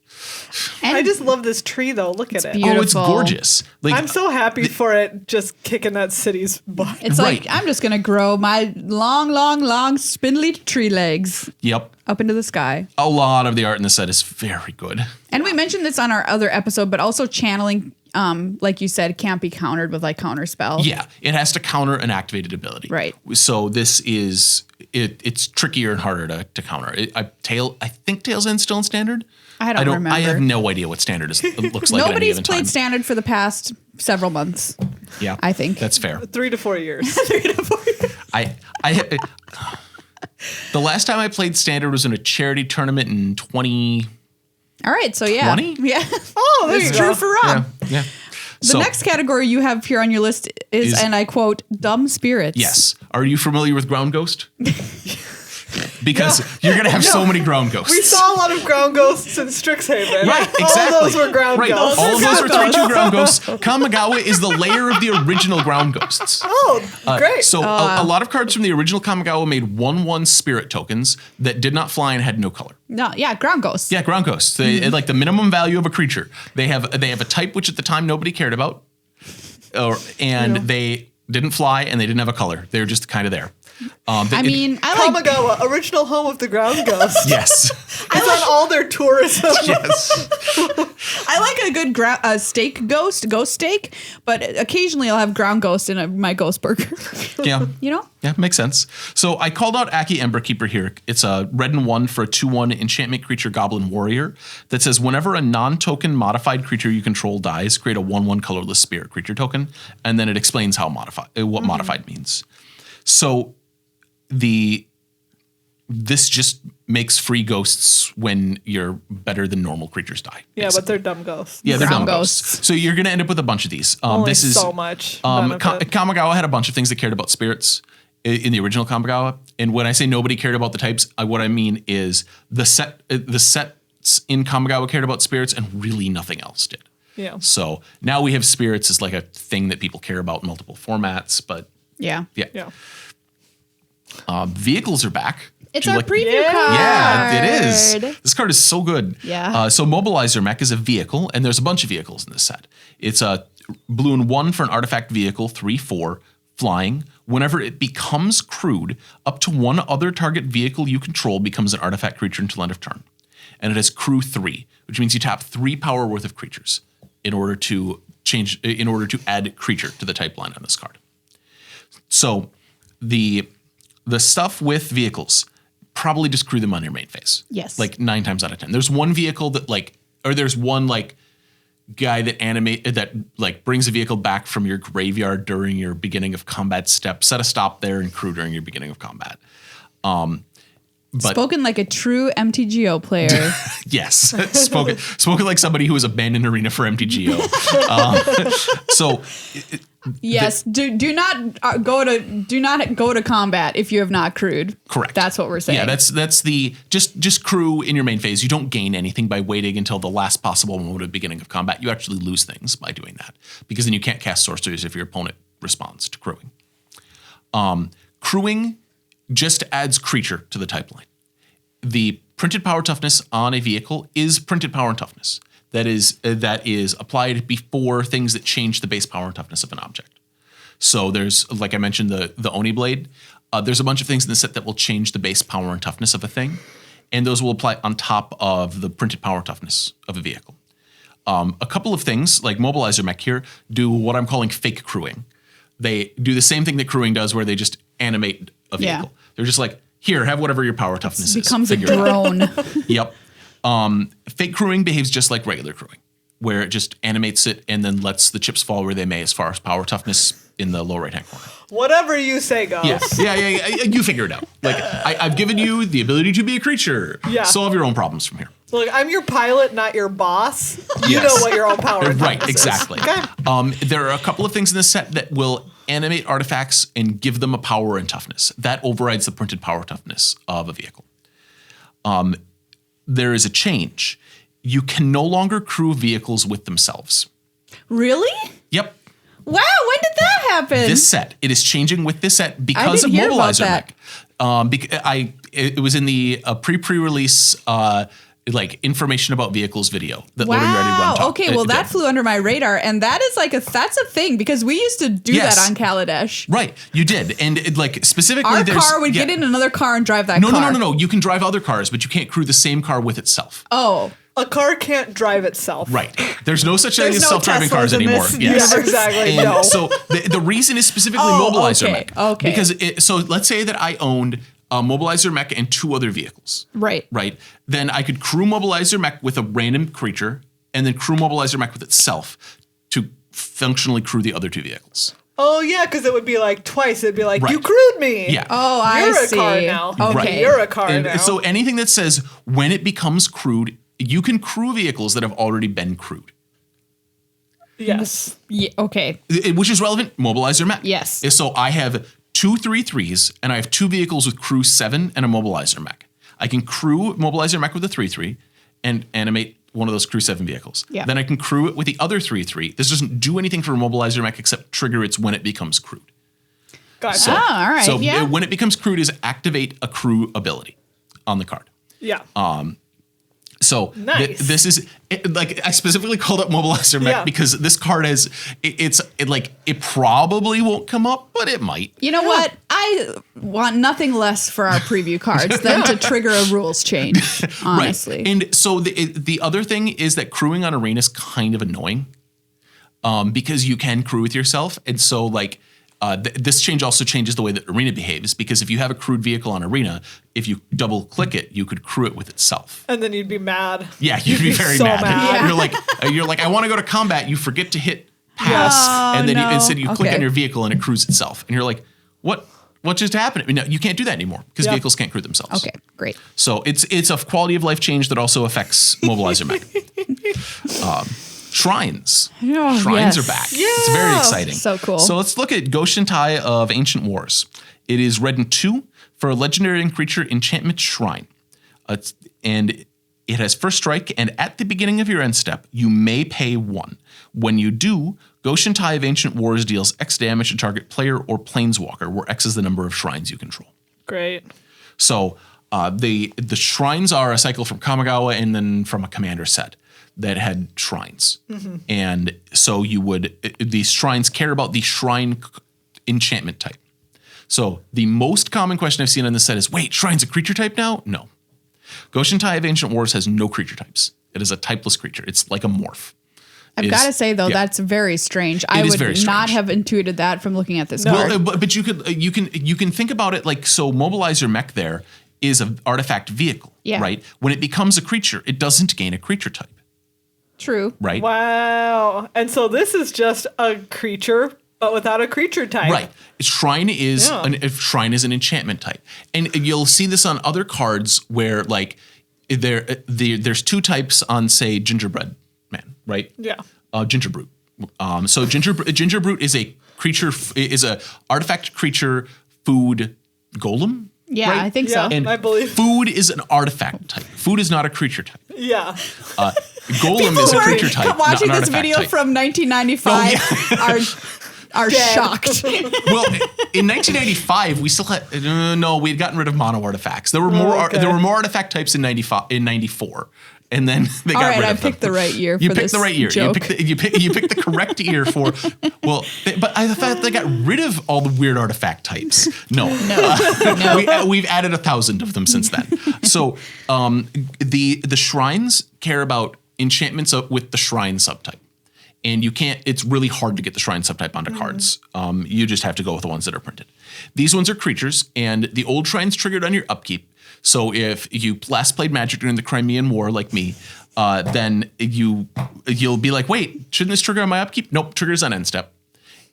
I just love this tree, though. Look at it. beautiful. Oh, it's gorgeous. Like, I'm so happy for it just kicking that city's butt. It's Right. like, I'm just going to grow my long, spindly tree legs yep. up into the sky. A lot of the art in the set is very good. And we mentioned this on our other episode, but also channeling, like you said, can't be countered with like counter spell. Yeah, it has to counter an activated ability. Right. So this is it's trickier and harder to counter. I think Tails End's still in standard. I don't remember. I have no idea what standard looks like. Nobody's at any played given time. standard for the past several months. Yeah, I think. that's fair. 3 to 4 years. I the last time I played standard was in a charity tournament in 20. All right, so yeah. 20? Yeah. Oh, there you It's go. true for Rob. Yeah. The next category you have here on your list is, and I quote, dumb spirits. Yes. Are you familiar with Ground Ghost? Because you're going to have so many Ground Ghosts. We saw a lot of ground ghosts in Strixhaven. Right, exactly. All those were ground right. ghosts. All of those were 3/2 ground ghosts. Kamigawa is the layer of the original ground ghosts. Oh, great. So a lot of cards from the original Kamigawa made 1/1 spirit tokens that did not fly and had no color. No, yeah, ground ghosts. Yeah, ground ghosts. They like the minimum value of a creature. They have a type which at the time nobody cared about, they didn't fly and they didn't have a color. They were just kind of there. I like Kamigawa, original home of the ground ghosts. Yes. It's on all their tourism. Yes. I like a good steak ghost steak, but occasionally I'll have ground ghost in my ghost burger. Yeah. You know? Yeah, makes sense. So I called out Aki Emberkeeper here. It's a red and 1 for a 2/1 enchantment creature goblin warrior that says whenever a non-token modified creature you control dies, create a 1/1 colorless spirit creature token, and then it explains how what modified means. So this just makes free ghosts when your better than normal creatures die. Yeah, basically. but they're dumb ghosts. Yeah, they're Ground dumb ghosts. ghosts. So you're going to end up with a bunch of these. Only This is so much. benefit. Kamigawa had a bunch of things that cared about spirits in the original Kamigawa. And when I say nobody cared about the types, what I mean is the sets in Kamigawa cared about spirits and really nothing else did. Yeah. So now we have spirits as like a thing that people care about in multiple formats. But Yeah. Yeah. Vehicles are back. It's Do you our like- preview card. Yeah, it is. This card is so good. Yeah. So Mobilizer Mech is a vehicle, and there's a bunch of vehicles in this set. It's a blue and 1 for an artifact vehicle, 3/4, flying. Whenever it becomes crewed, up to one other target vehicle you control becomes an artifact creature until end of turn. And it has crew 3, which means you tap 3 power worth of creatures in order to add creature to the type line on this card. So the stuff with vehicles, probably just crew them on your main phase. Yes. Like 9 times out of 10. There's one vehicle that there's one guy that brings a vehicle back from your graveyard during your beginning of combat step. Set a stop there and crew during your beginning of combat. But Spoken like a true MTGO player. yes, spoken like somebody who has abandoned arena for MTGO. So Yes. Do not go to combat if you have not crewed. correct. That's what we're saying. Yeah, that's the just crew in your main phase. You don't gain anything by waiting until the last possible moment of beginning of combat. You actually lose things by doing that because then you can't cast sorceries if your opponent responds to crewing. Crewing just adds creature to the type line. The printed power toughness on a vehicle is printed power and toughness. That is applied before things that change the base power and toughness of an object. So there's, like I mentioned, the Oni Blade. There's a bunch of things in the set that will change the base power and toughness of a thing, and those will apply on top of the printed power and toughness of a vehicle. A couple of things, like Mobilizer Mech here, do what I'm calling fake crewing. They do the same thing that crewing does, where they just animate a vehicle. Yeah. They're just like, here, have whatever your power toughness is. Becomes a Figure it out. drone. Yep. Fake crewing behaves just like regular crewing, where it just animates it and then lets the chips fall where they may as far as power toughness in the lower right-hand corner. Whatever you say, guys. Yes. Yeah. You figure it out. Like, I've given you the ability to be a creature. Yeah. Solve your own problems from here. So like, I'm your pilot, not your boss. You Yes. know what your own power and Right, toughness is. exactly. Okay. There are a couple of things in this set that will animate artifacts and give them a power and toughness. That overrides the printed power toughness of a vehicle. There is a change. You can no longer crew vehicles with themselves. Really? Yep. Wow, when did that happen? This set, it is changing with this set because of didn't hear about Mobilizer that. Mech. It was in the pre-release like information about vehicles video that loading ready run top. Okay, well that flew under my radar, and that is like that's a thing because we used to do that on Kaladesh. Right, you did, and like specifically, our car would get in another car and drive that car. No. You can drive other cars, but you can't crew the same car with itself. Oh. A car can't drive itself. Right. There's no such thing as self-driving cars anymore. Yes, exactly. And so the reason is specifically Mobilizer Mech. Okay. Because so let's say that I owned a Mobilizer Mech and 2 other vehicles. Right. Right. Then I could crew Mobilizer Mech with a random creature and then crew Mobilizer Mech with itself to functionally crew the other 2 vehicles. Oh, yeah, because it would be like twice. It'd be like, Right. you crewed me. Yeah. Oh, I see. You're a car now. Okay. Right. You're a car now. So anything that says when it becomes crewed, you can crew vehicles that have already been crewed. Yes. Yeah, okay. Which is relevant, Mobilizer Mech. Yes. So I have 2 3/3s, and I have 2 vehicles with crew 7 and a Mobilizer Mech. I can crew Mobilizer Mech with a 3/3 and animate one of those crew 7 vehicles. Yeah. Then I can crew it with the other 3/3. This doesn't do anything for a Mobilizer Mech except trigger it when it becomes crewed. Gotcha. So, all right. So yeah. when it becomes crewed is activate a crew ability on the card. Yeah. So Nice. this is like I specifically called up Mobilizer Mech because this card has it probably won't come up, but it might. You know what? I want nothing less for our preview cards than to trigger a rules change, honestly. Right. And so the other thing is that crewing on Arena is kind of annoying because you can crew with yourself. And so like this change also changes the way that Arena behaves because if you have a crewed vehicle on Arena, if you double click it, you could crew it with itself. And then you'd be mad. Yeah, you'd be very so mad. mad. You're like, I want to go to combat. You forget to hit pass, and then instead you click on your vehicle and it crews itself. And you're like, what just happened? No, you can't do that anymore because vehicles can't crew themselves. Okay, great. So it's a quality of life change that also affects Mobilizer Mech. Shrines. Oh, Shrines yes. are back. It's very exciting. So cool. So let's look at Goshintai of Ancient Wars. It is red and 2 for a legendary and creature enchantment shrine. And it has first strike, and at the beginning of your end step, you may pay 1. When you do, Goshintai of Ancient Wars deals X damage to target player or planeswalker, where X is the number of shrines you control. Great. So the shrines are a cycle from Kamigawa and then from a commander set that had shrines. Mm-hmm. And so these shrines care about the shrine enchantment type. So the most common question I've seen on this set is, wait, shrine's a creature type now? No. Goshintai of Ancient Wars has no creature types. It is a typeless creature. It's like a morph. I've got to say though, that's very strange. I would not have intuited that from looking at this card. Well, but you can think about it like, so Mobilizer Mech there is an artifact vehicle, right? When it becomes a creature, it doesn't gain a creature type. True. Right. Wow. And so this is just a creature, but without a creature type. Right. Shrine is an enchantment type, and you'll see this on other cards where like there's 2 types on say Gingerbread Man, right? Yeah. Gingerbrute. So Gingerbrute is a creature, is a artifact creature food golem. Yeah, right? I think so. And I believe. Food is an artifact type. Food is not a creature type. Yeah. Golem is a creature type. Watching not an this artifact video type. from 1995 are shocked. Well, in 1995, we still had we had gotten rid of mono artifacts. There were more artifact types in 94. And then they got rid of them. I picked the right year for this. You picked the right year. Joke. You picked the correct year for. Well, but I thought they got rid of all the weird artifact types. No. We've added 1,000 of them since then. So the shrines care about enchantments with the shrine subtype, and you can't. It's really hard to get the shrine subtype onto cards. You just have to go with the ones that are printed. These ones are creatures, and the old shrines triggered on your upkeep. So if you last played Magic during the Crimean War, like me, then you'll be like, wait, shouldn't this trigger on my upkeep? Nope, triggers on end step,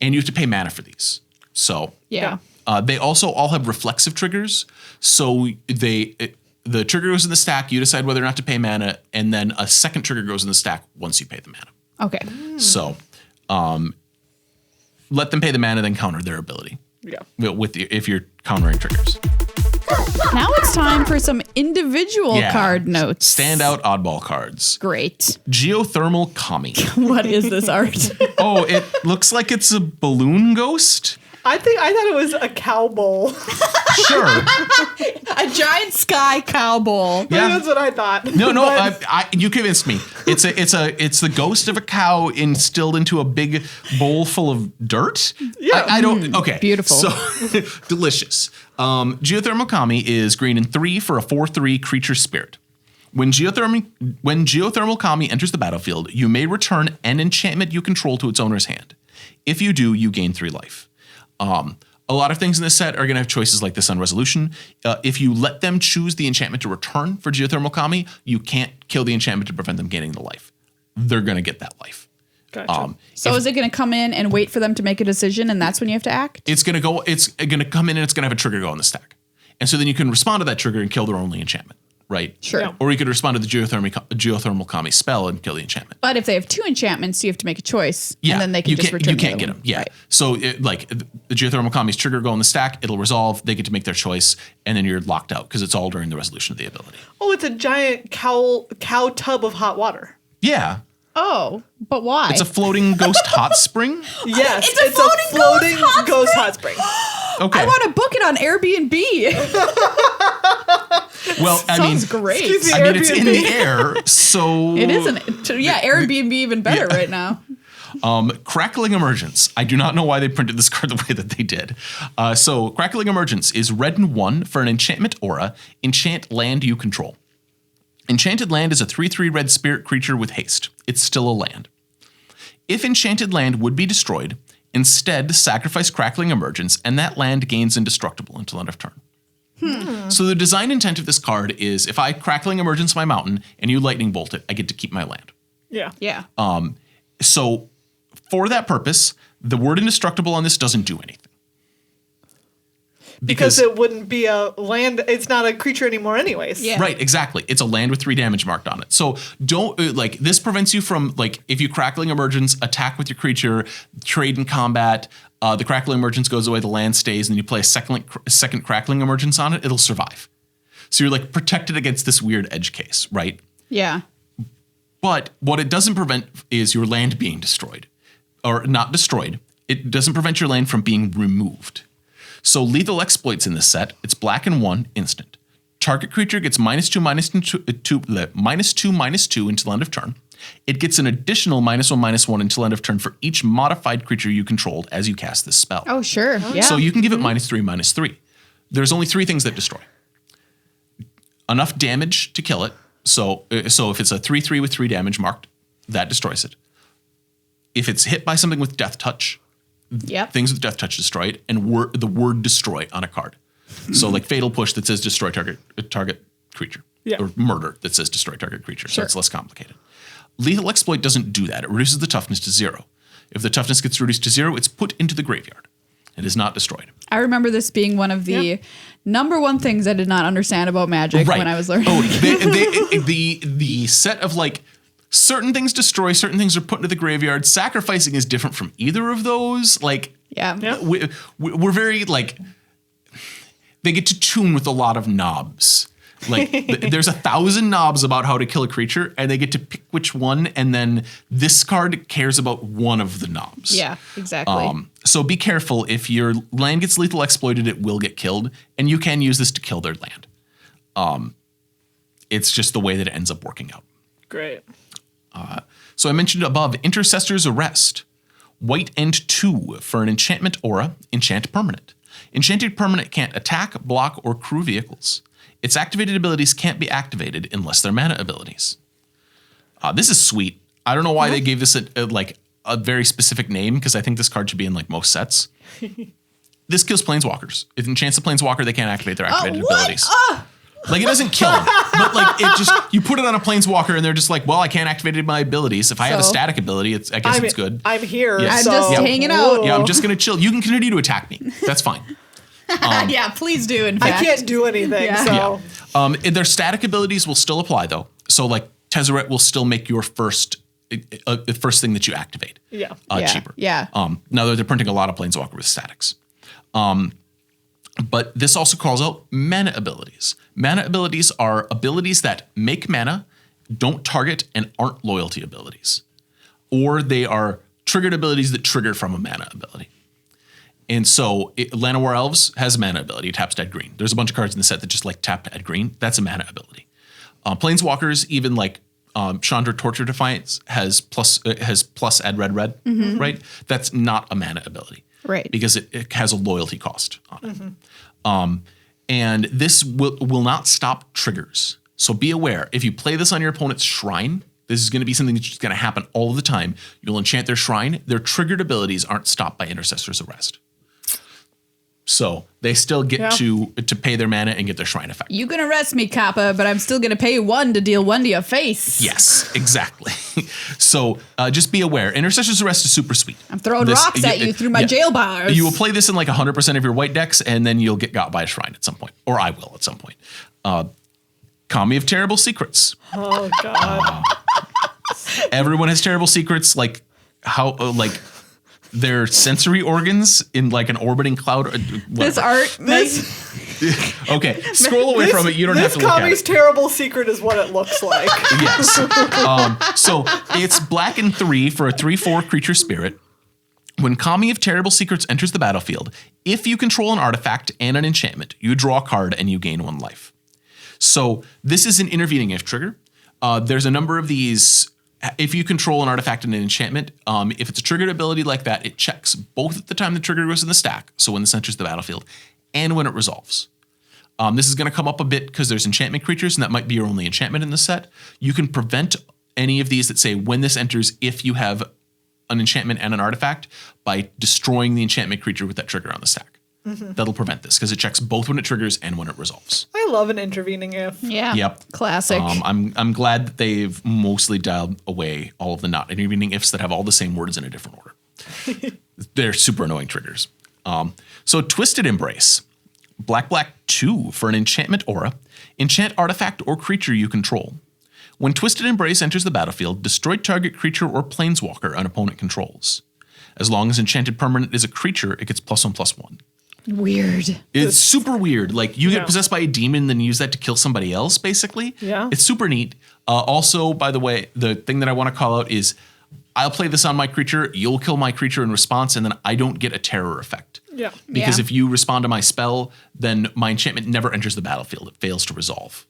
and you have to pay mana for these. So they also all have reflexive triggers. So the trigger goes in the stack. You decide whether or not to pay mana, and then a second trigger goes in the stack once you pay the mana. Okay. So let them pay the mana, then counter their ability. Yeah. If you're countering triggers. Now it's time for some individual card notes. Standout oddball cards. Great. Geothermal Kami. What is this art? Oh, it looks like it's a balloon ghost. I thought it was a cow bowl. Sure. A giant sky cow bowl. Yeah. That's what I thought. No, you convinced me. It's the ghost of a cow instilled into a big bowl full of dirt. Yeah. I don't. Okay. Beautiful. So delicious. Geothermal Kami is green and 3 for a 4/3 creature spirit. When Geothermal Kami enters the battlefield, you may return an enchantment you control to its owner's hand. If you do, you gain 3 life. A lot of things in this set are going to have choices like this on resolution. If you let them choose the enchantment to return for Geothermal Kami, you can't kill the enchantment to prevent them gaining the life. They're going to get that life. Gotcha. So is it going to come in and wait for them to make a decision, and that's when you have to act? It's going to come in and it's going to have a trigger go on the stack. And so then you can respond to that trigger and kill their only enchantment, right? Sure. Yeah. Or you could respond to the Geothermal Kami spell and kill the enchantment. But if they have 2 enchantments, you have to make a choice, Yeah, and then they can just return. You can't the get other them. one. Yeah. Right. So the Geothermal Kami's trigger go on the stack, it'll resolve. They get to make their choice, and then you're locked out because it's all during the resolution of the ability. Oh, it's a giant cow tub of hot water. Yeah. Oh, but why? It's a floating ghost hot spring. Yes, It's a floating ghost hot spring. Okay. I want to book it on Airbnb. Well, I mean, Sounds great. Excuse me. I mean, it's in Airbnb. the air, so It isn't. Yeah, Airbnb even better right now. Crackling Emergence. I do not know why they printed this card the way that they did. So Crackling Emergence is red and 1 for an enchantment aura. Enchant land you control. Enchanted Land is a 3/3 red spirit creature with haste. It's still a land. If Enchanted Land would be destroyed, instead sacrifice Crackling Emergence, and that land gains indestructible until end of turn. So the design intent of this card is if I Crackling Emergence my mountain and you lightning bolt it, I get to keep my land. Yeah. Yeah. So for that purpose, the word indestructible on this doesn't do anything. Because it wouldn't be a land. It's not a creature anymore anyways. Yeah. Right, exactly. It's a land with 3 damage marked on it. So don't this prevents you from if you Crackling Emergence, attack with your creature, trade in combat, the Crackling Emergence goes away, the land stays, and then you play a second Crackling Emergence on it, it'll survive. So you're protected against this weird edge case, right? Yeah. But what it doesn't prevent is your land being destroyed. Or not destroyed. It doesn't prevent your land from being removed. So lethal exploits in this set, it's black and 1, instant. Target creature gets -2/-2 until end of turn. It gets an additional -1/-1 until end of turn for each modified creature you controlled as you cast this spell. Oh, sure. Yeah. So you can give it -3/-3. There's only 3 things that destroy. Enough damage to kill it. So if it's a 3/3 with 3 damage marked, that destroys it. If it's hit by something with death touch, things with death touch destroy it, and the word destroy on a card. So fatal push that says destroy target creature. Yeah. Or murder that says destroy target creature. So it's less complicated. Lethal exploit doesn't do that. It reduces the toughness to 0. If the toughness gets reduced to 0, it's put into the graveyard. It is not destroyed. I remember this being one of the number one things I did not understand about Magic when I was learning. Oh, the set of certain things destroy, certain things are put into the graveyard. Sacrificing is different from either of those. We're very they get to tune with a lot of knobs. There's 1,000 knobs about how to kill a creature, and they get to pick which one, and then this card cares about one of the knobs. Yeah, exactly. So be careful. If your land gets lethal exploited, it will get killed, and you can use this to kill their land. It's just the way that it ends up working out. Great. So I mentioned above, Intercessor's Arrest. White and 2 for an enchantment aura, Enchant Permanent. Enchanted Permanent can't attack, block, or crew vehicles. Its activated abilities can't be activated unless they're mana abilities. This is sweet. I don't know why they gave this a very specific name, because I think this card should be in most sets. This kills planeswalkers. If it enchants a planeswalker, they can't activate their activated abilities. It doesn't kill them, but it just, you put it on a planeswalker and they're just well, I can't activate my abilities. If I have a static ability, I guess it's good. I'm here. Yeah. I'm just hanging out. Yeah, I'm just going to chill. You can continue to attack me. That's fine. Yeah, please do, in fact. I can't do anything, so. Their static abilities will still apply, though. So, Tezzeret will still make your first thing that you activate cheaper. Yeah. Now that they're printing a lot of Planeswalker with statics. But this also calls out mana abilities. Mana abilities are abilities that make mana, don't target, and aren't loyalty abilities. Or they are triggered abilities that trigger from a mana ability. And so Llanowar Elves has a mana ability. It taps to add green. There's a bunch of cards in the set that just like tap to add green. That's a mana ability. Planeswalkers, even like Chandra Torture Defiance has plus add red, right? That's not a mana ability. Right. Because it has a loyalty cost on it. And this will not stop triggers. So be aware, if you play this on your opponent's shrine, this is going to be something that's just going to happen all the time. You'll enchant their shrine. Their triggered abilities aren't stopped by Intercessor's Arrest. So they still get to pay their mana and get their shrine effect. You can arrest me, Kappa, but I'm still going to pay you 1 to deal 1 to your face. Yes, exactly. So just be aware. Intercessor's Arrest is super sweet. I'm throwing rocks at you through my jail bars. You will play this in like 100% of your white decks, and then you'll get got by a shrine at some point. Or I will at some point. Kami of Terrible Secrets. Oh, God. Everyone has terrible secrets, like how, their sensory organs in like an orbiting cloud. This art, okay, scroll away from it. You don't have to look at it. Kami's terrible secret is what it looks like. Yes. So it's black and 3 for a 3/4 creature spirit. When Kami of Terrible Secrets enters the battlefield, if you control an artifact and an enchantment, you draw a card and you gain 1 life. So this is an intervening if trigger. There's a number of these. If you control an artifact and an enchantment, if it's a triggered ability like that, it checks both at the time the trigger goes in the stack, so when this enters the battlefield, and when it resolves. This is going to come up a bit because there's enchantment creatures, and that might be your only enchantment in the set. You can prevent any of these that say when this enters, if you have an enchantment and an artifact, by destroying the enchantment creature with that trigger on the stack. That'll prevent this because it checks both when it triggers and when it resolves. I love an intervening if. Yeah. Yep. Classic. I'm glad that they've mostly dialed away all of the not intervening ifs that have all the same words in a different order. They're super annoying triggers. So Twisted Embrace. Black 2 for an enchantment aura. Enchant artifact or creature you control. When Twisted Embrace enters the battlefield, destroy target creature or planeswalker an opponent controls. As long as Enchanted Permanent is a creature, it gets +1/+1. Weird. It's super weird. Like you get possessed by a demon, then use that to kill somebody else, basically. Yeah. It's super neat. Also, by the way, the thing that I want to call out is I'll play this on my creature, you'll kill my creature in response, and then I don't get a terror effect. Yeah. Because if you respond to my spell, then my enchantment never enters the battlefield. It fails to resolve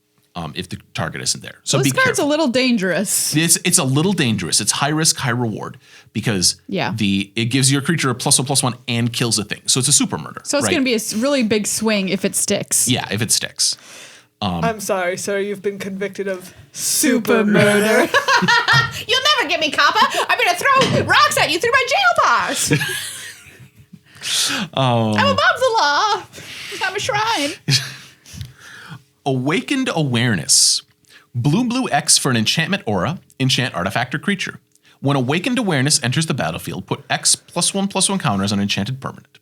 if the target isn't there. So this be card's careful. a little dangerous. It's a little dangerous. It's high risk, high reward because it gives your creature a +1/+1 and kills a thing. So it's a super murder. So it's going to be a really big swing if it sticks. Yeah, if it sticks. I'm sorry, sir. You've been convicted of super murder. You'll never get me, Kappa. I'm going to throw rocks at you through my jail bars. I'm above the law. I'm a shrine. Awakened Awareness. Blue X for an enchantment aura, enchant artifact or creature. When Awakened Awareness enters the battlefield, put X +1/+1 counters on Enchanted Permanent.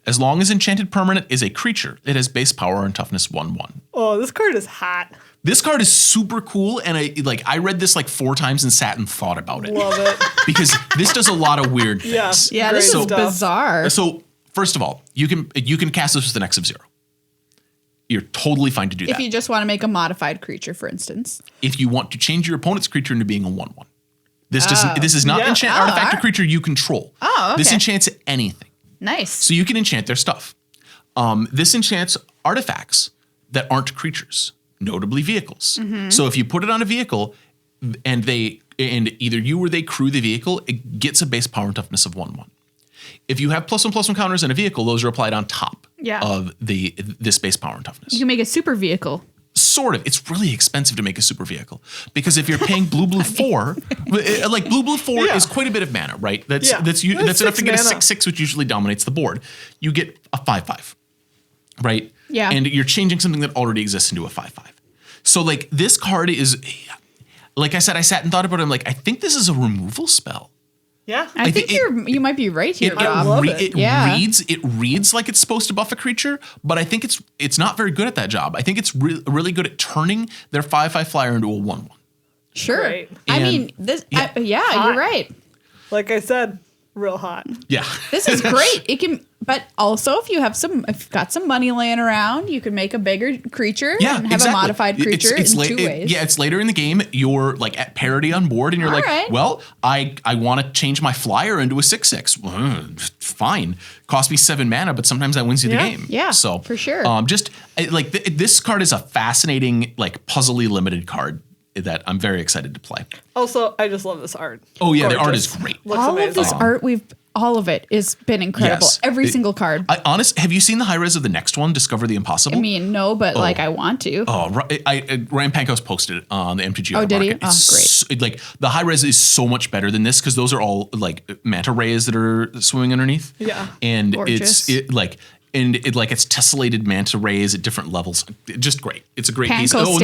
As long as Enchanted Permanent is a creature, it has base power and toughness 1/1. Oh, this card is hot. This card is super cool, and I read this like 4 times and sat and thought about it. Love it. Because this does a lot of weird things. Yeah, this is bizarre. So first of all, you can cast this with an X of 0. You're totally fine to do that. If you just want to make a modified creature, for instance. If you want to change your opponent's creature into being a 1/1. This is not enchant artifact or creature you control. Oh, okay. This enchants anything. Nice. So you can enchant their stuff. This enchants artifacts that aren't creatures, notably vehicles. So if you put it on a vehicle and either you or they crew the vehicle, it gets a base power and toughness of 1/1. If you have +1/+1 counters in a vehicle, those are applied on top of this base power and toughness. You can make a super vehicle. Sort of. It's really expensive to make a super vehicle because if you're paying blue 4, like blue 4 is quite a bit of mana, right? That's enough to get a 6/6, which usually dominates the board. You get a 5/5, right? Yeah. And you're changing something that already exists into a 5/5. So like this card is, like I said, I sat and thought about it. I'm like, I think this is a removal spell. Yeah. I think you might be right here, Rob. It reads like it's supposed to buff a creature, but I think it's not very good at that job. I think it's really good at turning their 5/5 flyer into a 1/1. Sure. Right. I mean, you're right. Like I said, real hot. Yeah. This is great. It can, but also if you've got some money laying around, you can make a bigger creature and have a modified creature in 2 ways. It's later in the game. You're like at parity on board, and you're well, I want to change my flyer into a 6/6. Fine, cost me 7 mana, but sometimes that wins you the game. Yeah, so for sure. This card is a fascinating, like puzzly limited card that I'm very excited to play. Also, I just love this art. Oh yeah, the art is great. Looks all amazing. of this art all of it has been incredible. Yes. Every single card. Have you seen the high res of the next one, Discover the Impossible? I mean, no, but I want to. Oh, Ryan Pankos posted it on the MTG. Oh, did he? Market. Oh, great. Like the high res is so much better than this because those are all like manta rays that are swimming underneath. Yeah, and gorgeous. it's tessellated manta rays at different levels. Just great. It's a great piece. Panko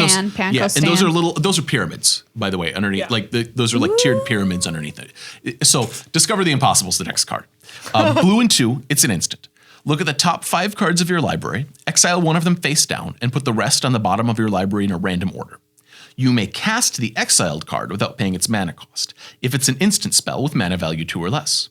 and those are pyramids, by the way, underneath. Yeah. Like those are like tiered pyramids underneath it. So Discover the Impossible is the next card. Blue and 2, it's an instant. Look at the top 5 cards of your library, exile one of them face down, and put the rest on the bottom of your library in a random order. You may cast the exiled card without paying its mana cost, if it's an instant spell with mana value 2 or less.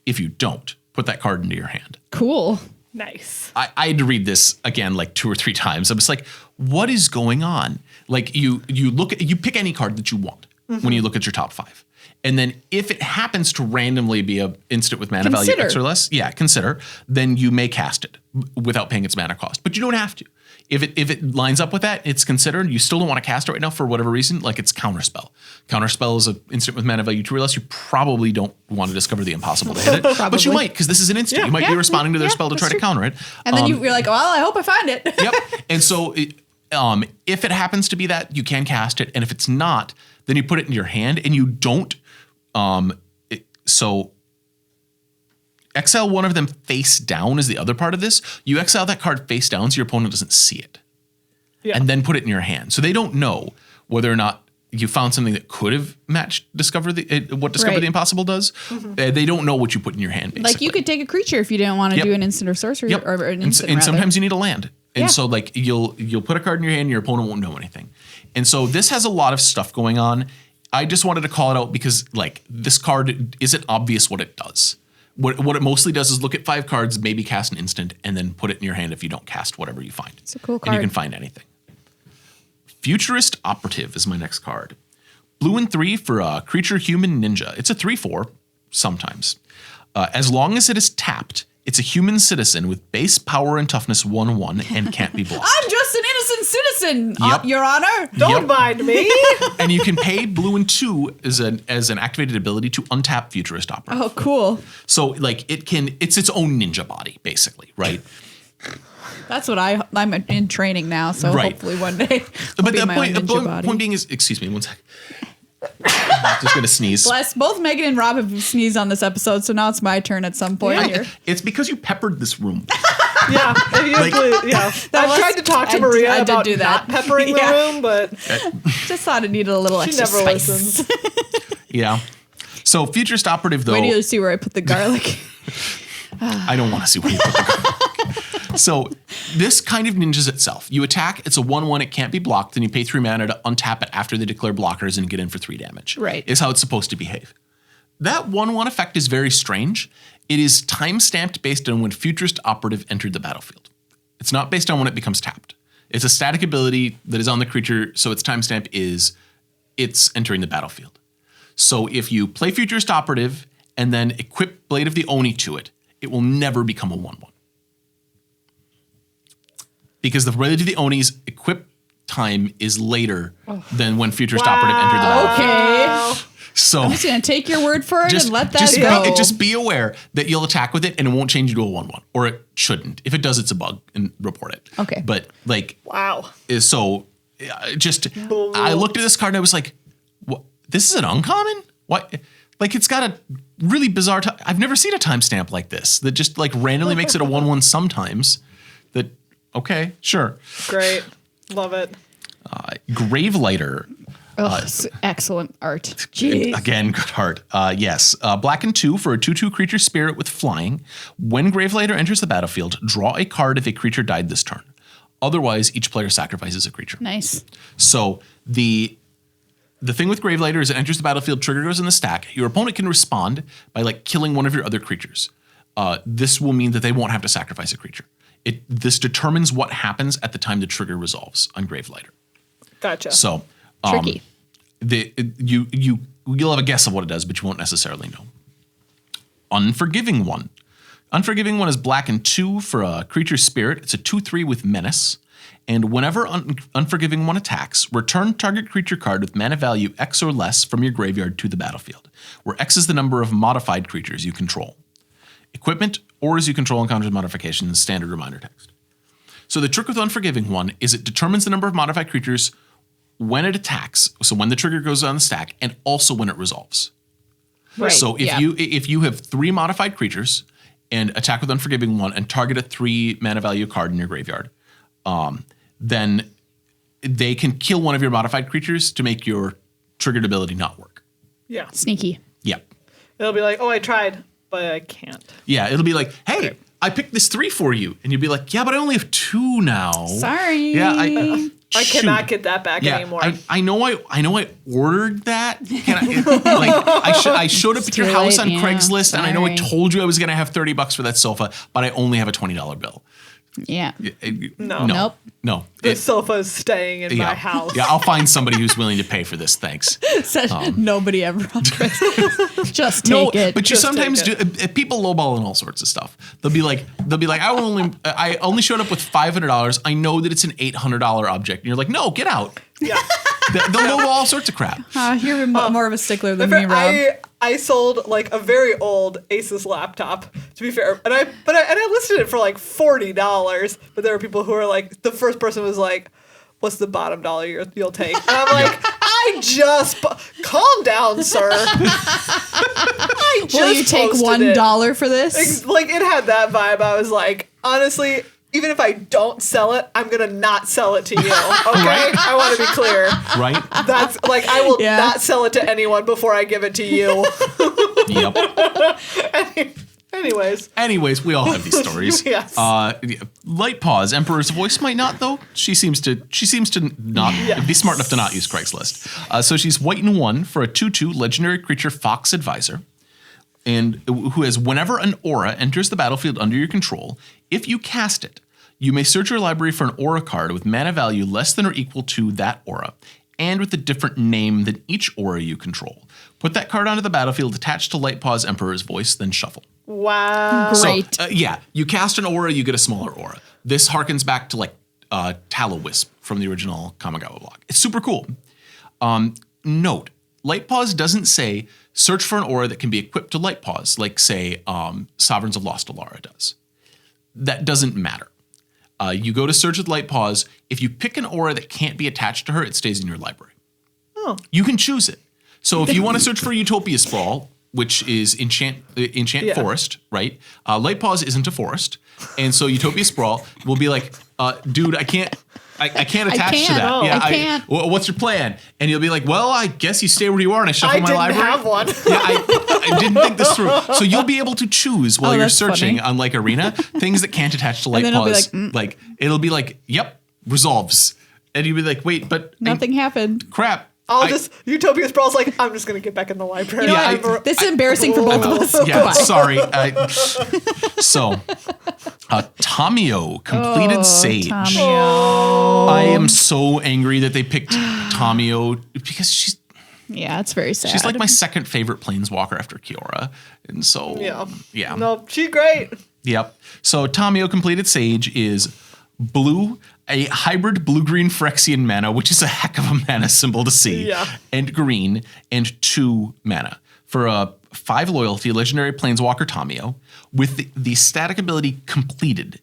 If you don't, put that card into your hand. Cool. Nice. I had to read this again like 2 or 3 times. I was like, what is going on? Like you pick any card that you want when you look at your top 5. And then if it happens to randomly be an instant with mana value X or less, then you may cast it without paying its mana cost. But you don't have to. If it lines up with that, it's considered. You still don't want to cast it right now for whatever reason, like it's Counterspell. Counterspell is an instant with mana value 2 or less. You probably don't want to Discover the Impossible to hit it. But you might, because this is an instant. You might be responding to their spell to try to counter it. And then you're like, well, I hope I find it. Yep. And so if it happens to be that, you can cast it. And if it's not, then you put it in your hand and you don't. So exile one of them face down is the other part of this. You exile that card face down so your opponent doesn't see it. Yeah. And then put it in your hand. So they don't know whether or not you found something that could have matched Discover the Impossible does. Mm-hmm. They don't know what you put in your hand, basically. Like you could take a creature if you didn't want to do an instant or sorcery or an instant. And sometimes you need a land. And so like you'll put a card in your hand and your opponent won't know anything. And so this has a lot of stuff going on. I just wanted to call it out because like this card isn't obvious what it does. What it mostly does is look at 5 cards, maybe cast an instant, and then put it in your hand if you don't cast whatever you find. It's a cool card. And you can find anything. Futurist Operative is my next card. Blue and 3 for a creature human ninja. It's a 3/4 sometimes. As long as it is tapped, it's a human citizen with base power and toughness 1/1 and can't be blocked. I'm just an innocent citizen, Your Honor. Don't mind me. And you can pay blue and 2 as an activated ability to untap Futurist Operative. Oh, cool. So like it's its own ninja body, basically, right? That's what I'm in training now, so hopefully one day. But the point being is, excuse me, one sec. I'm just gonna sneeze. Bless. Both Megan and Rob have sneezed on this episode, so now it's my turn at some point here. It's because you peppered this room. Yeah, I tried to talk to Maria about not peppering the room, but just thought it needed a little extra never spice. listens. Yeah. So Futurist Operative, though. Wait till you see where I put the garlic. I don't want to see where you put the garlic. So this kind of ninjas itself. You attack, it's a 1/1, it can't be blocked, then you pay 3 mana to untap it after they declare blockers and get in for 3 damage. Right. Is how it's supposed to behave. That 1/1 effect is very strange. It is time-stamped based on when Futurist Operative entered the battlefield. It's not based on when it becomes tapped. It's a static ability that is on the creature, so its timestamp is it's entering the battlefield. So if you play Futurist Operative and then equip Blade of the Oni to it, it will never become a 1/1. Because the Blade of the Oni's equip time is later than when Futurist Operative entered the battlefield. Okay. So I'm just going to take your word for it and let that go. Just be aware that you'll attack with it and it won't change you to a 1/1. Or it shouldn't. If it does, it's a bug and report it. Okay. But like, wow. So I looked at this card and I was like, what? This is an uncommon? What? Like it's got a really bizarre I've never seen a timestamp like this that just like randomly makes it a 1/1 sometimes. Okay, sure. Great. Love it. Gravelighter. Excellent art. Jeez. Again, good art. Yes. Black and 2 for a 2/2 creature spirit with flying. When Gravelighter enters the battlefield, draw a card if a creature died this turn. Otherwise, each player sacrifices a creature. Nice. So the the thing with Gravelighter is it enters the battlefield, trigger goes in the stack. Your opponent can respond by like killing one of your other creatures. This will mean that they won't have to sacrifice a creature. This determines what happens at the time the trigger resolves on Gravelighter. Gotcha. So Tricky. You'll have a guess of what it does, but you won't necessarily know. Unforgiving One. Unforgiving One is black and 2 for a creature spirit. It's a 2/3 with menace. And whenever Unforgiving One attacks, return target creature card with mana value X or less from your graveyard to the battlefield, where X is the number of modified creatures you control. Equipment, auras you control encounters modifications, standard reminder text. So the trick with Unforgiving One is it determines the number of modified creatures when it attacks, so when the trigger goes on the stack, and also when it resolves. Right. So if you have 3 modified creatures and attack with Unforgiving One and target a 3 mana value card in your graveyard, then they can kill one of your modified creatures to make your triggered ability not work. Yeah. Sneaky. Yep. It'll be like, oh, I tried, but I can't. Yeah, it'll be like, hey, I picked this 3 for you. And you'll be like, yeah, but I only have 2 now. Sorry. Yeah, I cannot get that back anymore. I know I ordered that. I showed up at your house on Craigslist, and I know I told you I was going to have $30 for that sofa, but I only have a $20 bill. Yeah. No. Nope. No. The sofa is staying in my house. Yeah, I'll find somebody who's willing to pay for this. Thanks. Nobody ever on Craigslist. Just take it. But you sometimes do. People lowball and all sorts of stuff. They'll be like, I only showed up with $500. I know that it's an $800 object, and you're like, no, get out. Yeah. They'll lowball all sorts of crap. You're more of a stickler than me, Rob. I sold like a very old Asus laptop, to be fair, and I listed it for like $40. But there were people who were like, the first person was like, "What's the bottom dollar you'll take?" And I'm like, "I just calm down, sir. I just Will you take $1 for this?" Like it had that vibe. I was like, honestly. Even if I don't sell it, I'm gonna not sell it to you. Okay, I want to be clear. Right? That's like I will not sell it to anyone before I give it to you. Yep. Anyways, we all have these stories. Yes. Light Paws, Emperor's Voice might not though. She seems to not be smart enough to not use Craigslist. So she's white and 1 for a 2/2 legendary creature Fox Advisor. And who has whenever an aura enters the battlefield under your control, if you cast it, you may search your library for an aura card with mana value less than or equal to that aura, and with a different name than each aura you control. Put that card onto the battlefield attached to Lightpaw's Emperor's Voice, then shuffle. Wow. Great. So, you cast an aura, you get a smaller aura. This harkens back to like Tallow-Wisp from the original Kamigawa block. It's super cool. Note, Lightpaws doesn't say search for an aura that can be equipped to Lightpaws, like say Sovereigns of Lost Alara does. That doesn't matter. You go to search with Lightpaws. If you pick an aura that can't be attached to her, it stays in your library. Oh. You can choose it. So if you want to search for Utopia Sprawl, which is Enchant Forest, right? Lightpaws isn't a forest. And so Utopia Sprawl will be like, dude, I can't attach to that. No, yeah, I can't. What's your plan? And you'll be like, well, I guess you stay where you are, and I shuffle my library. I didn't have one. Yeah, I didn't think this through. So you'll be able to choose while you're searching funny. on like Arena things that can't attach to Lightpaws. Like it'll be like, yep, resolves, and you'll be like, wait, but nothing happened. Crap. Utopia Sprawl's like, I'm just going to get back in the library. You know what? This is embarrassing for both of us. Yeah, sorry. Tamio completed Sage. Tamio. I am so angry that they picked Tamio because she's it's very sad. She's like my second favorite planeswalker after Kiora. And so, yeah. No, she's great. Yep. So Tamio completed Sage is blue, a hybrid blue-green Phyrexian mana, which is a heck of a mana symbol to see. Yeah. And green, and 2 mana. For a 5 loyalty, legendary planeswalker Tamio, with the static ability completed.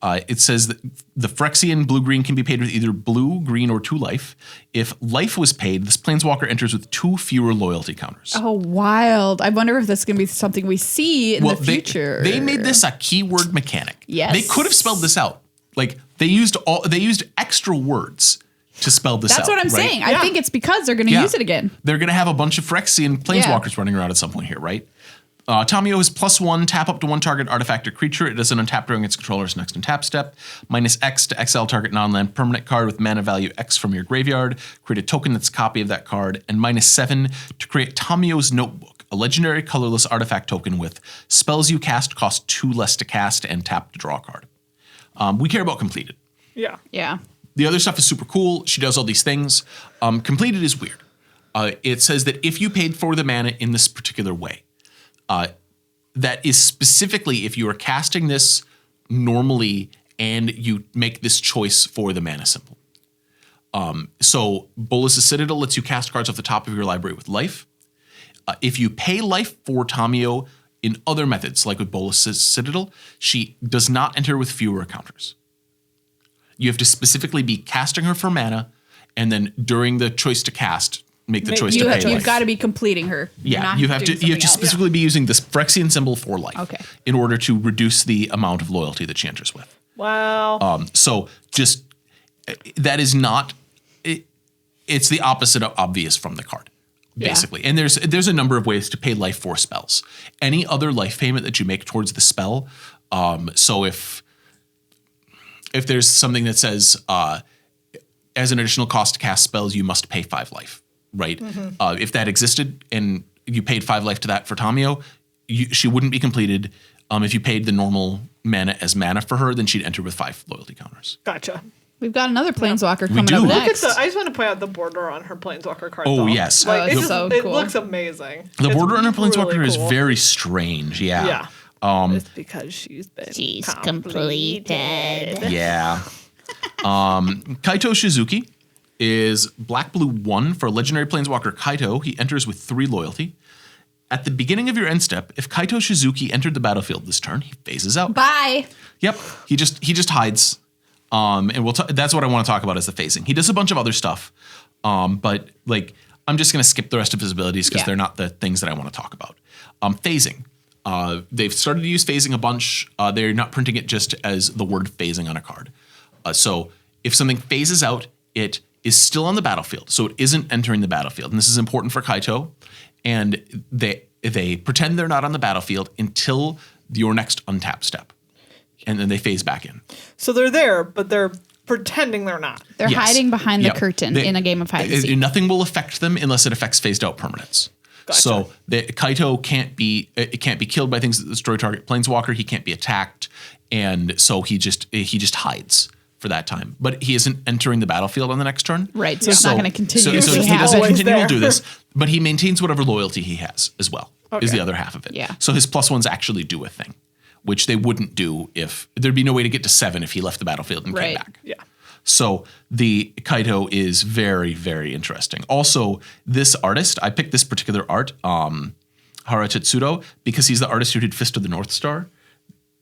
It says that the Phyrexian blue-green can be paid with either blue, green, or 2 life. If life was paid, this planeswalker enters with 2 fewer loyalty counters. Oh, wild. I wonder if this is going to be something we see in the future. They made this a keyword mechanic. Yes. They could have spelled this out. Like they used extra words to spell this out. That's what I'm saying. I think it's because they're going to use it again. They're going to have a bunch of Phyrexian planeswalkers running around at some point here, right? Tamio is +1, tap up to 1 target artifact or creature. It doesn't untap during its controller's next untap step. -X to exile target non-land permanent card with mana value X from your graveyard. Create a token that's a copy of that card. And -7 to create Tamio's Notebook, a legendary colorless artifact token with spells you cast cost 2 less to cast and tap to draw a card. We care about completed. Yeah. Yeah. The other stuff is super cool. She does all these things. Completed is weird. It says that if you paid for the mana in this particular way, that is specifically if you are casting this normally and you make this choice for the mana symbol. So Bolas' Citadel lets you cast cards off the top of your library with life. If you pay life for Tamio in other methods, like with Bolas' Citadel, she does not enter with fewer counters. You have to specifically be casting her for mana, and then during the choice to cast, make the choice to pay life. You've got to be completing her. Yeah, you have to specifically be using this Phyrexian symbol for life. Okay. In order to reduce the amount of loyalty that she enters with. Wow. So just that is not. It's the opposite of obvious from the card, basically. And there's a number of ways to pay life for spells. Any other life payment that you make towards the spell. So if there's something that says as an additional cost to cast spells, you must pay 5 life. Right. Mm-hmm. If that existed and you paid 5 life to that for Tamio, she wouldn't be completed. If you paid the normal mana as mana for her, then she'd enter with 5 loyalty counters. Gotcha. We've got another Planeswalker coming do. up Look Look at next. I just want to point out the border on her Planeswalker card. Oh, though. yes. Like, it's so it cool. looks amazing. The border on her It's Planeswalker really is cool. very strange. Yeah. Yeah. It's because she's completed. Yeah. Kaito Shizuki is black-blue 1 for legendary Planeswalker Kaito. He enters with 3 loyalty. At the beginning of your end step, if Kaito Shizuki entered the battlefield this turn, he phases out. Bye. Yep. He just hides. And that's what I want to talk about is the phasing. He does a bunch of other stuff. But like I'm just going to skip the rest of his abilities because they're not the things that I want to talk about. Phasing. They've started to use phasing a bunch. They're not printing it just as the word phasing on a card. So if something phases out, it is still on the battlefield. So it isn't entering the battlefield. And this is important for Kaito. And they pretend they're not on the battlefield until your next untap step. And then they phase back in. So they're there, but they're pretending they're not. They're hiding behind the curtain in a game of hide and seek. Nothing will affect them unless it affects phased out permanents. Gotcha. So Kaito can't be killed by things that destroy target planeswalker. He can't be attacked, and so he just hides for that time. But he isn't entering the battlefield on the next turn. Right. So it's not going to continue. So he doesn't continue to do this, but he maintains whatever loyalty he has as well. Is the other half of it. Yeah. So his +1s actually do a thing, which they wouldn't do if there'd be no way to get to 7 if he left the battlefield and came back. Yeah. So the Kaito is very, very interesting. Also, this artist, I picked this particular art, Hara Tetsudo, because he's the artist who did Fist of the North Star.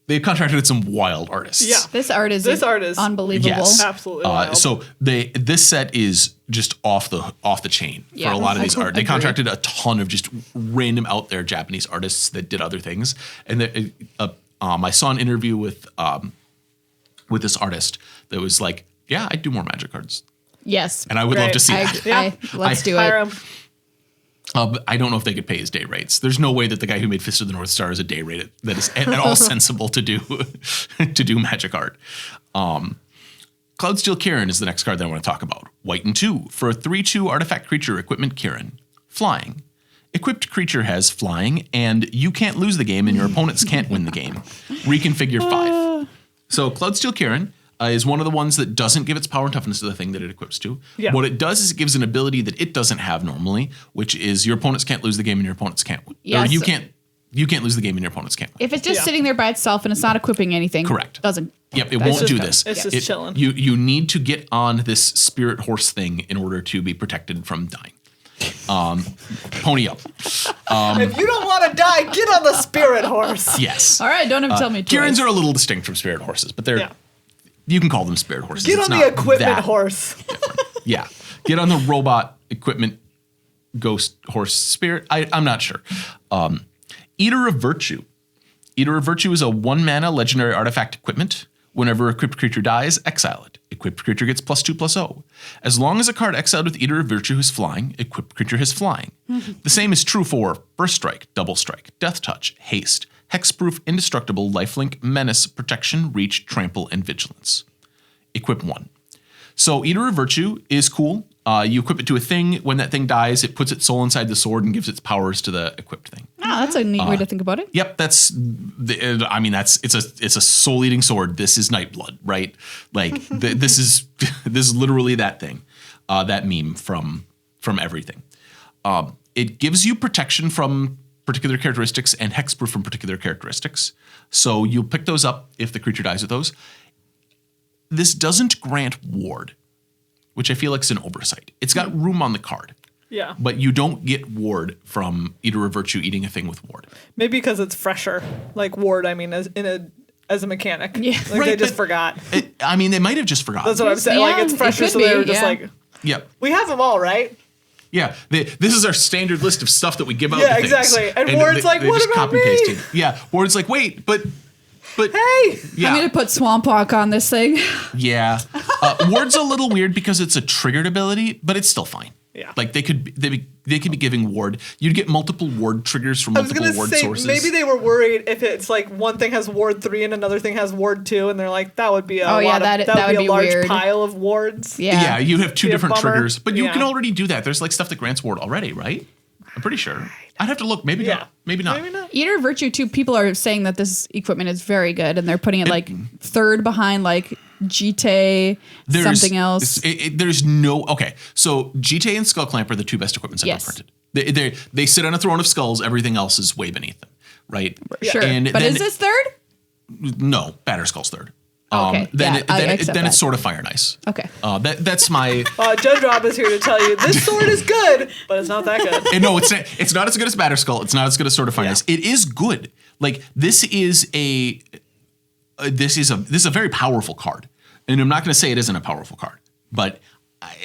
They've contracted some wild artists. Yeah. This art is unbelievable. Yes. Absolutely wild. So this set is just off the chain for a lot of these art. They contracted a ton of just random out there Japanese artists that did other things. And I saw an interview with this artist that was like, yeah, I'd do more Magic cards. Yes. And I would love to see that. Let's do it. I don't know if they could pay his day rates. There's no way that the guy who made Fist of the North Star is a day rate that is at all sensible to do Magic art. Cloudsteel Kirin is the next card that I want to talk about. White and 2 for a 3/2 artifact creature equipment Kirin. Flying. Equipped creature has flying, and you can't lose the game, and your opponents can't win the game. Reconfigure 5. So Cloudsteel Kirin is one of the ones that doesn't give its power and toughness to the thing that it equips to. Yeah. What it does is it gives an ability that it doesn't have normally, which is your opponents can't lose the game and your opponents can't win. Yes. Or you can't lose the game and your opponents can't win. If it's just sitting there by itself and it's not equipping anything, correct. Doesn't. Yep, it won't do this. It's just chilling. You need to get on this spirit horse thing in order to be protected from dying. Pony up. If you don't want to die, get on the spirit horse. Yes. All right, don't even tell me twice. Kirins are a little distinct from spirit horses, but they're you can call them spirit horses. Get on the equipment horse. Yeah. Get on the robot equipment ghost horse spirit. I'm not sure. Eater of Virtue. Eater of Virtue is a 1 mana legendary artifact equipment Whenever equipped creature dies, exile it. Equipped creature gets +2/+0. As long as a card exiled with Eater of Virtue is flying, equipped creature has flying. The same is true for First Strike, Double Strike, Death Touch, Haste, Hexproof, Indestructible, Lifelink, Menace, Protection, Reach, Trample, and Vigilance. Equip 1. So Eater of Virtue is cool. You equip it to a thing. When that thing dies, it puts its soul inside the sword and gives its powers to the equipped thing. Oh, that's a neat way to think about it. Yep, it's a soul eating sword. This is Nightblood, right? Like this is literally that thing, that meme from everything. It gives you protection from particular characteristics and hexproof from particular characteristics. So you'll pick those up if the creature dies with those. This doesn't grant ward, which I feel like is an oversight. It's got room on the card. Yeah. But you don't get ward from Eater of Virtue eating a thing with ward. Maybe because it's fresher. Like ward, I mean, as a mechanic. Yeah. Like Right, they just but- forgot. They might have just forgotten. That's what I'm saying. Yeah, Like it's it fresher, could so they be, were just yeah. like, Yep. we have them all, right? Yeah. This is our standard list of stuff that we give out Yeah, to things. exactly. And Ward's like, they what just about copy and me? pasted. Yeah. Ward's like, wait, but Hey! yeah. I'm going to put Swamp Walk on this thing. Yeah. Ward's a little weird because it's a triggered ability, but it's still fine. Yeah. Like they could be giving ward. You'd get multiple ward triggers from I was multiple gonna ward say sources. maybe they were worried if it's like one thing has ward 3 and another thing has ward 2, and they're like, that would be a lot that that would be a large weird. pile of wards. Yeah, you have two Be a different bummer. triggers, but you Yeah. can already do that. There's like stuff that grants ward already, right? I'm pretty sure. I'd have to look. Maybe Yeah. not. Maybe not. Maybe not. Eater of Virtue, too, people are saying that this equipment is very good, and they're putting it like third behind like GT, something else. There's no. Okay, so GT and Skull Clamp are the two best equipments Yes. ever printed. They sit on a throne of skulls. Everything else is way beneath them, right? Sure. And But then- is this third? No, Batter Skull's third. Okay, Then yeah, I accept then it's that. sort of Fire and Ice. Okay. That's my. Judge Rob is here to tell you this sword is good, but it's not that good. And no, it's not as good as Batter Skull. It's not as good as Sword of Fire and Ice. It is good. Like this is a very powerful card, and I'm not going to say it isn't a powerful card, but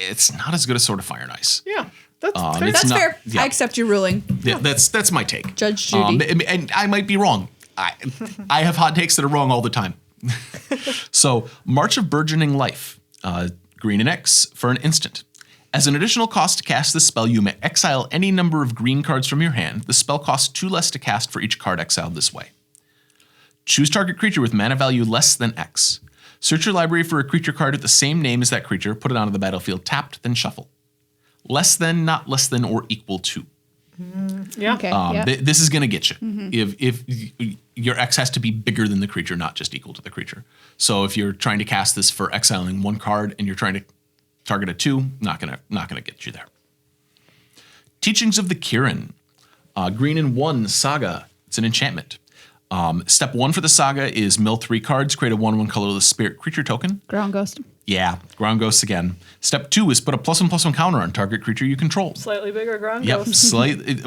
it's not as good as Sword of Fire and Ice. Yeah, that's fair. it's That's not- fair. yeah. I accept your ruling. Yeah, that's my take. Judge Judy. And I might be wrong. I have hot takes that are wrong all the time. So, March of Burgeoning Life, green and X for an instant. As an additional cost to cast this spell, you may exile any number of green cards from your hand. The spell costs 2 less to cast for each card exiled this way. Choose target creature with mana value less than X. Search your library for a creature card with the same name as that creature, put it onto the battlefield tapped, then shuffle. Less than, not less than, or equal to. Yeah. Okay. Yeah. This is going to get you. If your X has to be bigger than the creature, not just equal to the creature. So if you're trying to cast this for exiling one card and you're trying to target a 2, not gonna get you there. Teachings of the Kirin, green and 1 Saga. It's an enchantment. Step 1 for the Saga is mill 3 cards, create a 1/1 colorless spirit creature token. Ground Ghost. Yeah, ground ghosts again. Step 2 is put a +1/+1 counter on target creature you control. Slightly bigger ground Yep, ghost.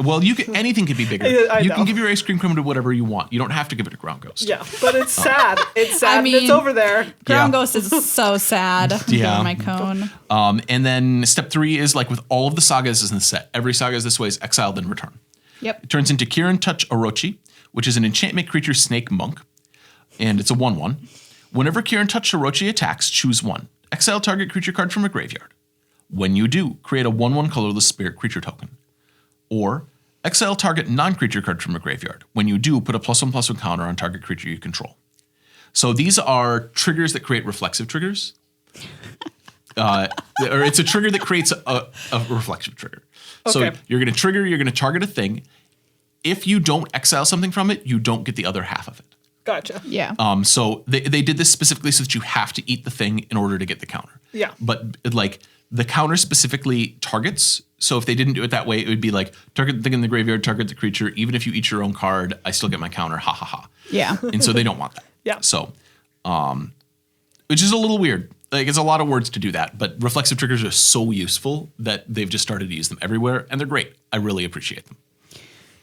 well, anything can be bigger. I You know. can give your ice cream cone to whatever you want. You don't have to give it a ground ghost. Yeah, but it's sad. It's sad. mean- and it's over there. Ground Yeah. Ghost is so sad. Yeah. My cone. And then step 3 is like with all of the sagas in the set. Every saga is this way: is exile then return. Yep. It turns into Kirin Touch Orochi, which is an enchantment creature snake monk, and it's a 1/1. Whenever Kirin Touch Orochi attacks, choose 1. Exile target creature card from a graveyard. When you do, create a 1/1 colorless spirit creature token. Or exile target non-creature card from a graveyard. When you do, put a +1/+1 counter on target creature you control. So these are triggers that create reflexive triggers. Or it's a trigger that creates a reflexive trigger. So Okay. you're going to target a thing. If you don't exile something from it, you don't get the other half of it. Gotcha. Yeah. So they did this specifically so that you have to eat the thing in order to get the counter. Yeah. But like the counter specifically targets. So if they didn't do it that way, it would be like target the thing in the graveyard, target the creature. Even if you eat your own card, I still get my counter. Ha ha ha. Yeah. And so they don't want that. Yeah. So, which is a little weird. Like it's a lot of words to do that, but reflexive triggers are so useful that they've just started to use them everywhere, and they're great. I really appreciate them.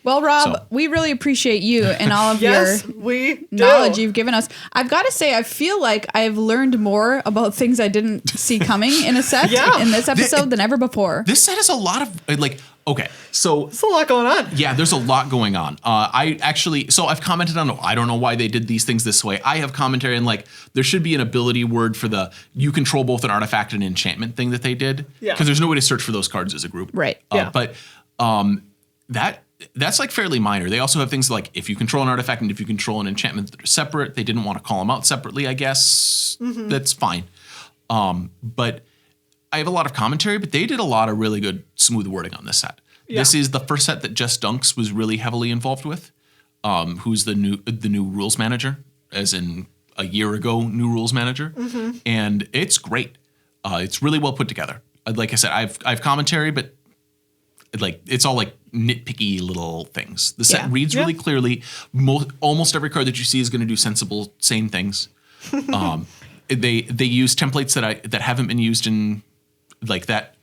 Well, Rob, So- we really appreciate you and all of Yes, your we do. knowledge you've given us. I've got to say, I feel like I've learned more about things I didn't see coming in a set Yeah. in this episode than ever before. This set has a lot of like Okay, so There's a lot going on. yeah, there's a lot going on. I've commented on, I don't know why they did these things this way. I have commentary on like, there should be an ability word for you control both an artifact and an enchantment thing that they did. Yeah. Because there's no way to search for those cards as a group. Right. But that's like fairly minor. They also have things like if you control an artifact and if you control an enchantment that are separate, they didn't want to call them out separately, I guess. Mm-hmm. That's fine. But I have a lot of commentary, but they did a lot of really good smooth wording on this set. Yeah. This is the first set that Jess Dunks was really heavily involved with, who's the new rules manager, as in a year ago new rules manager. Mm-hmm. And it's great. It's really well put together. Like I said, I've commentary, but like it's all like nitpicky little things. The set reads really clearly. Almost every card that you see is going to do sensible, sane things. They use templates that haven't been used in like that.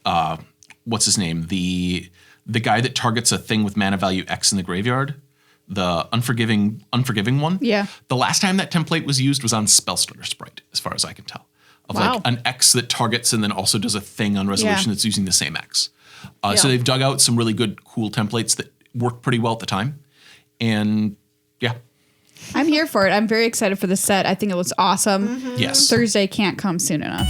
What's his name? The guy that targets a thing with mana value X in the graveyard, the unforgiving one. Yeah. The last time that template was used was on Spellstutter Sprite, as far as I can tell. Of like an X that targets and then also does a thing on resolution that's using the same X. So they've dug out some really good, cool templates that worked pretty well at the time. And yeah. I'm here for it. I'm very excited for the set. I think it was awesome. Mm-hmm. Yes. Thursday can't come soon enough.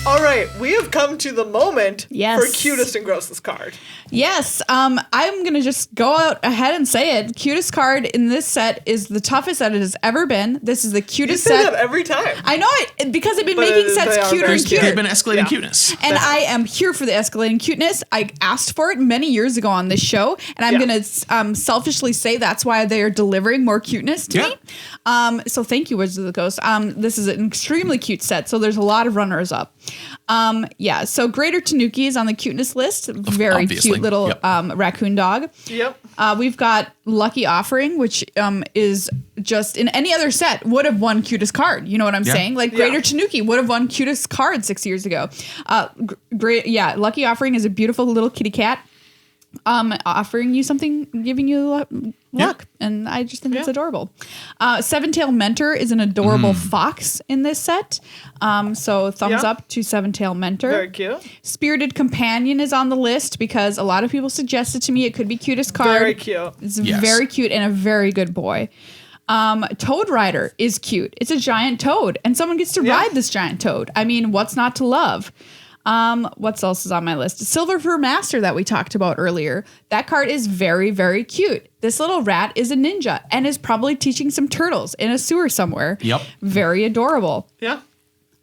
All right, we have come to the moment for Cutest and Grossest Card. Yes, I'm going to just go out ahead and say it. Cutest card in this set is the toughest that it has ever been. This is the cutest set. You say that every time. I know it, because they've been making sets cuter and cuter. They've been escalating cuteness. And I am here for the escalating cuteness. I asked for it many years ago on this show, and I'm going to selfishly say that's why they are delivering more cuteness to me. So thank you, Wizards of the Coast. This is an extremely cute set, so there's a lot of runners up. So Greater Tanuki is on the cuteness list. Very cute little raccoon dog. Yep. We've got Lucky Offering, which is just in any other set would have won cutest card. You know what I'm saying? Like Greater Tanuki would have won cutest card 6 years ago. Lucky Offering is a beautiful little kitty cat. Offering you something, giving you luck. And I just think it's adorable. Seven-Tail Mentor is an adorable fox in this set. So thumbs up to Seven-Tail Mentor. Very cute. Spirited Companion is on the list because a lot of people suggested to me it could be cutest card. Very cute. It's very cute and a very good boy. Toad Rider is cute. It's a giant toad and someone gets to ride this giant toad. I mean, what's not to love? What else is on my list? Silver Fur Master that we talked about earlier. That card is very, very cute. This little rat is a ninja and is probably teaching some turtles in a sewer somewhere. Yep. Very adorable. Yeah.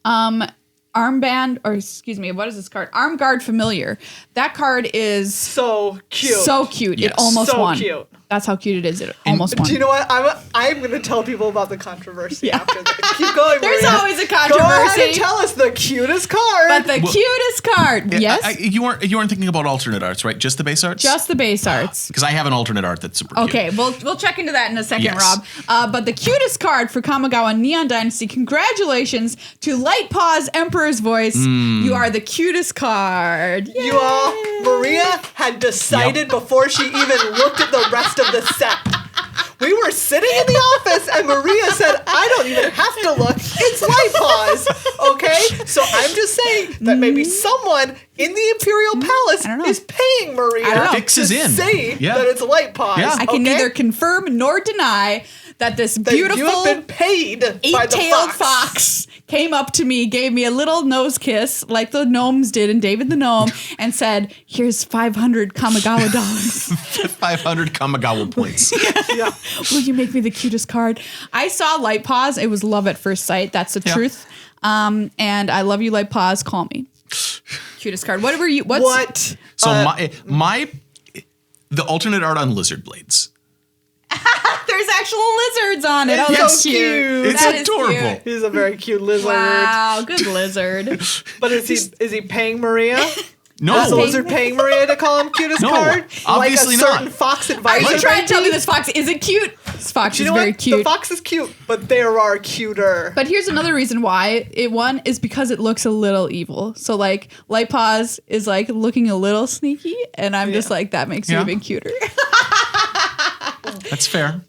Armband, or excuse me, what is this card? Arm Guard Familiar. That card is so cute. So cute. Yes. It almost won. Cute. That's how cute it is. It almost won. Do you know what? I'm going to tell people about the controversy after this. Keep going, There's Maria. always a controversy. Go ahead and tell us the cutest card. But the cutest card. Yes. You weren't thinking about alternate arts, right? Just the base arts? Just the base arts. Because I have an alternate art that's super cute. Okay, we'll check into that in a second, Rob. But the cutest card for Kamigawa Neon Dynasty, congratulations to Light Paws Emperor's Voice. You are the cutest card. Yay. You all, Maria had decided before she even looked at the rest of the set. We were sitting in the office and Maria said, I don't even have to look. It's Light Paws. Okay? So I'm just saying that maybe someone in the Imperial Palace is paying Maria to say that it's Light Paws. Yeah. I can neither confirm nor deny that this beautiful you have been paid by the eight-tailed fox came up to me, gave me a little nose kiss like the gnomes did in David the Gnome, and said, here's 500 Kamigawa dollars. 500 Kamigawa points. Will you make me the cutest card? I saw Light Paws. It was love at first sight. That's the truth. And I love you, Light Paws. Call me. Cutest card. Whatever you... What? So the alternate art on Lizard Blades. There's actual lizards on it. It's so cute. It's adorable. Cute. He's a very cute lizard. Wow, good lizard. But is he paying Maria? No. Is the lizard paying Maria to call him cutest card? Obviously like a not. certain fox advisor. Are you trying to tell me this fox isn't cute? This fox is very cute. The fox is cute, but there are cuter. But here's another reason why it won is because it looks a little evil. So like Light Paws is like looking a little sneaky, and I'm just like, that makes you even cuter. That's fair.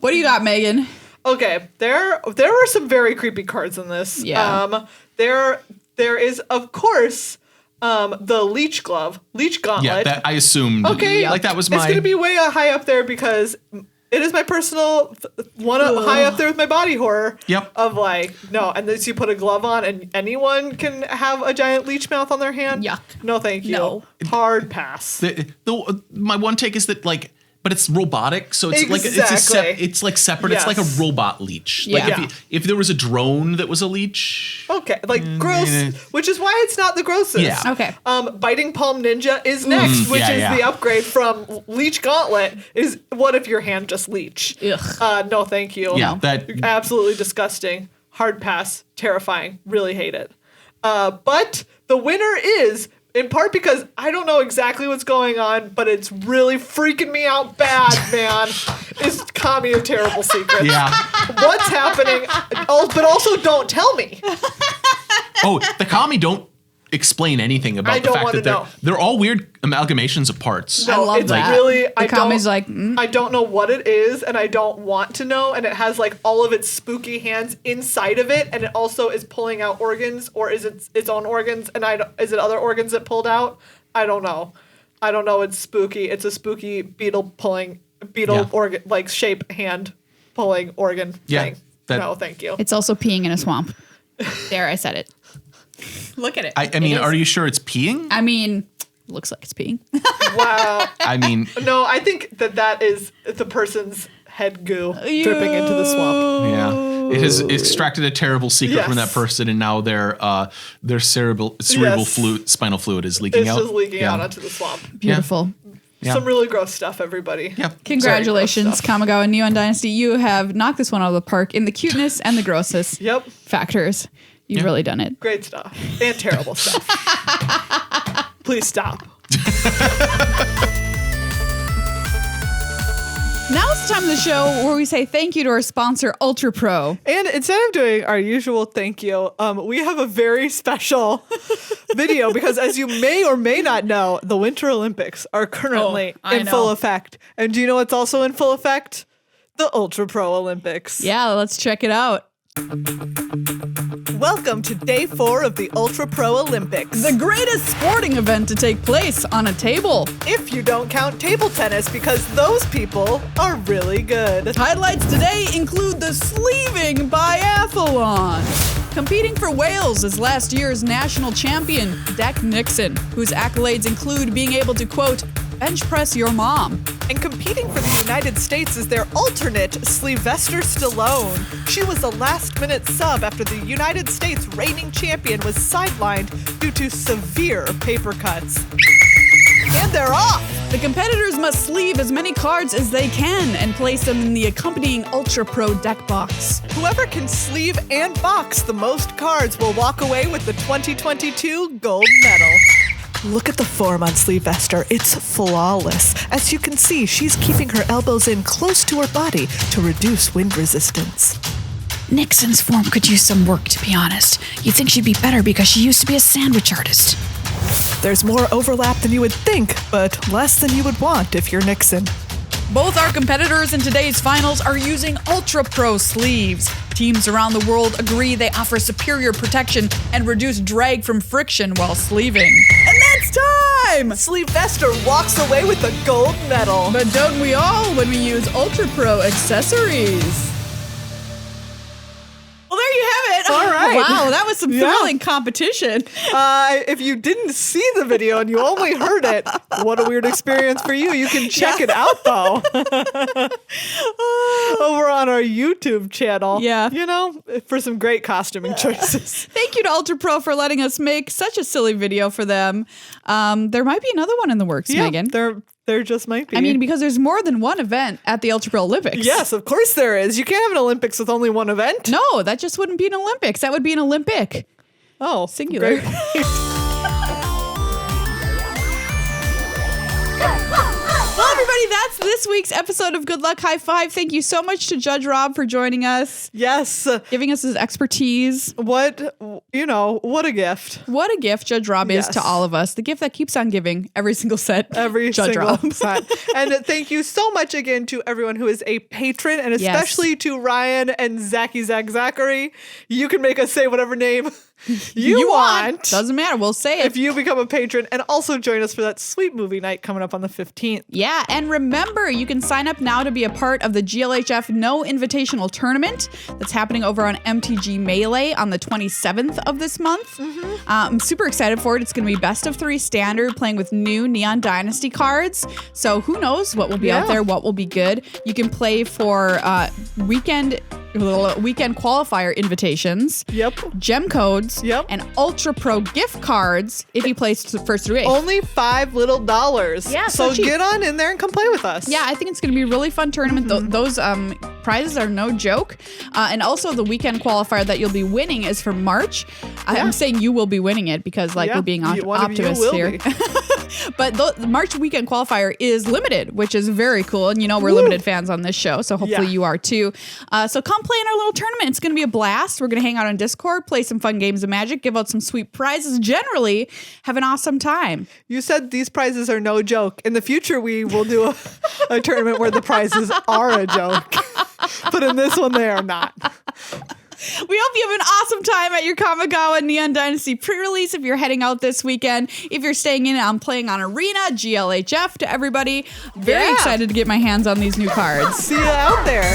What do you got, Megan? Okay, there are some very creepy cards in this. Yeah. There is, of course, the leech gauntlet. Yeah, that I assumed. Okay. Like that was my. It's going to be way high up there because it is my personal high up there with my body horror. Yep. Of like, no, and then you put a glove on and anyone can have a giant leech mouth on their hand. Yuck. No, thank you. No. Hard pass. My one take is that like, but it's robotic, so it's like it's like separate. Yes. It's like a robot leech. Yeah. Like if there was a drone that was a leech. Okay, like gross, which is why it's not the grossest. Yeah. Okay. Biting Palm Ninja is next, which is the upgrade from Leech Gauntlet. Is what if your hand just leech? Ugh. No, thank you. Yeah, that Absolutely disgusting. Hard pass. Terrifying. Really hate it. But the winner is, in part because I don't know exactly what's going on, but it's really freaking me out bad, man, is Kami of Terrible Secrets. Yeah. What's happening? Oh, but also don't tell me. Oh, the Kami don't explain anything about the fact that they're all weird amalgamations of parts. No, I love it's that. really, The Kami's like, I don't know what it is, and I don't want to know, and it has like all of its spooky hands inside of it, and it also is pulling out organs, or is it its own organs, and is it other organs it pulled out? I don't know. It's spooky. It's a spooky beetle organ, like shape hand pulling organ thing. No, thank you. It's also peeing in a swamp. There, I said it. Look at it. I mean, are you sure it's peeing? I mean, looks like it's peeing. Wow. I mean, no, I think that is the person's head goo dripping into the swamp. Yeah, it has extracted a terrible secret from that person, and now their cerebral fluid, spinal fluid is leaking out. It's just leaking out onto the swamp. Beautiful. Yeah. Some really gross stuff, everybody. Yeah. Congratulations, Kamigawa and Neon Dynasty. You have knocked this one out of the park in the cuteness and the grossest factors. You've really done it. Great stuff. And terrible stuff. Please stop. Now it's the time of the show where we say thank you to our sponsor, UltraPRO. And instead of doing our usual thank you, we have a very special video because, as you may or may not know, the Winter Olympics are currently in full effect. And do you know what's also in full effect? The UltraPRO Olympics. Yeah, let's check it out. Welcome to day 4 of the UltraPRO Olympics. The greatest sporting event to take place on a table. If you don't count table tennis, because those people are really good. Highlights today include the sleeving biathlon. Competing for Wales is last year's national champion, Deck Nixon, whose accolades include being able to, quote, bench press your mom. And competing for the United States is their alternate, Sylvester Stallone. She was a last-minute sub after the United States reigning champion was sidelined due to severe paper cuts. And they're off! The competitors must sleeve as many cards as they can and place them in the accompanying UltraPRO deck box. Whoever can sleeve and box the most cards will walk away with the 2022 gold medal. Look at the form on Sylvester. It's flawless. As you can see, she's keeping her elbows in close to her body to reduce wind resistance. Nixon's form could use some work, to be honest. You'd think she'd be better because she used to be a sandwich artist. There's more overlap than you would think, but less than you would want if you're Nixon. Both our competitors in today's finals are using UltraPRO sleeves. Teams around the world agree they offer superior protection and reduce drag from friction while sleeving. And that's time! Sylvester walks away with the gold medal. But don't we all when we use UltraPRO accessories? Well, there you have it. All right. Wow, that was some thrilling competition. If you didn't see the video and you only heard it, what a weird experience for you. You can check it out, though. Over on our YouTube channel. Yeah. You know, for some great costuming choices. Thank you to UltraPRO for letting us make such a silly video for them. There might be another one in the works, Megan. There just might be. I mean, because there's more than one event at the UltraPRO Olympics. Yes, of course there is. You can't have an Olympics with only one event. No, that just wouldn't be an Olympics. That would be an Olympic. Oh, singular. Great. Well, everybody, that's this week's episode of Good Luck High Five. Thank you so much to Judge Rob for joining us. Yes. Giving us his expertise. What You know, what a gift. What a gift Judge Rob is Yes. to all of us. The gift that keeps on giving every single set. Every Judge single Rob. set. And thank you so much again to everyone who is a patron, and especially to Ryan and Zachary. You can make us say whatever name you want. Doesn't matter. We'll say it. If you become a patron, and also join us for that sweet movie night coming up on the 15th. Yeah, and remember, you can sign up now to be a part of the GLHF No Invitational Tournament that's happening over on MTG Melee on the 27th of this month. I'm super excited for it. It's going to be best of 3 standard, playing with new Neon Dynasty cards. So who knows what will be out there, what will be good. You can play for weekend qualifier invitations. Yep. Gem codes. Yep. And UltraPRO gift cards if you place first through 8th. Only $5 little. Yeah, so cheap. get on in there and come play with us. Yeah, I think it's going to be a really fun tournament. Those prizes are no joke. And also the weekend qualifier that you'll be winning is for March. I'm saying you will be winning it because we're being optimists here. But the March weekend qualifier is limited, which is very cool. And we're limited fans on this show, so hopefully you are too. So come play in our little tournament. It's going to be a blast. We're going to hang out on Discord, play some fun games of Magic, give out some sweet prizes. Generally, have an awesome time. You said these prizes are no joke. In the future, we will do a tournament where the prizes are a joke. But in this one, they are not. We hope you have an awesome time at your Kamigawa Neon Dynasty pre-release if you're heading out this weekend. If you're staying in, I'm playing on Arena, GLHF to everybody. Very excited to get my hands on these new cards. See you out there.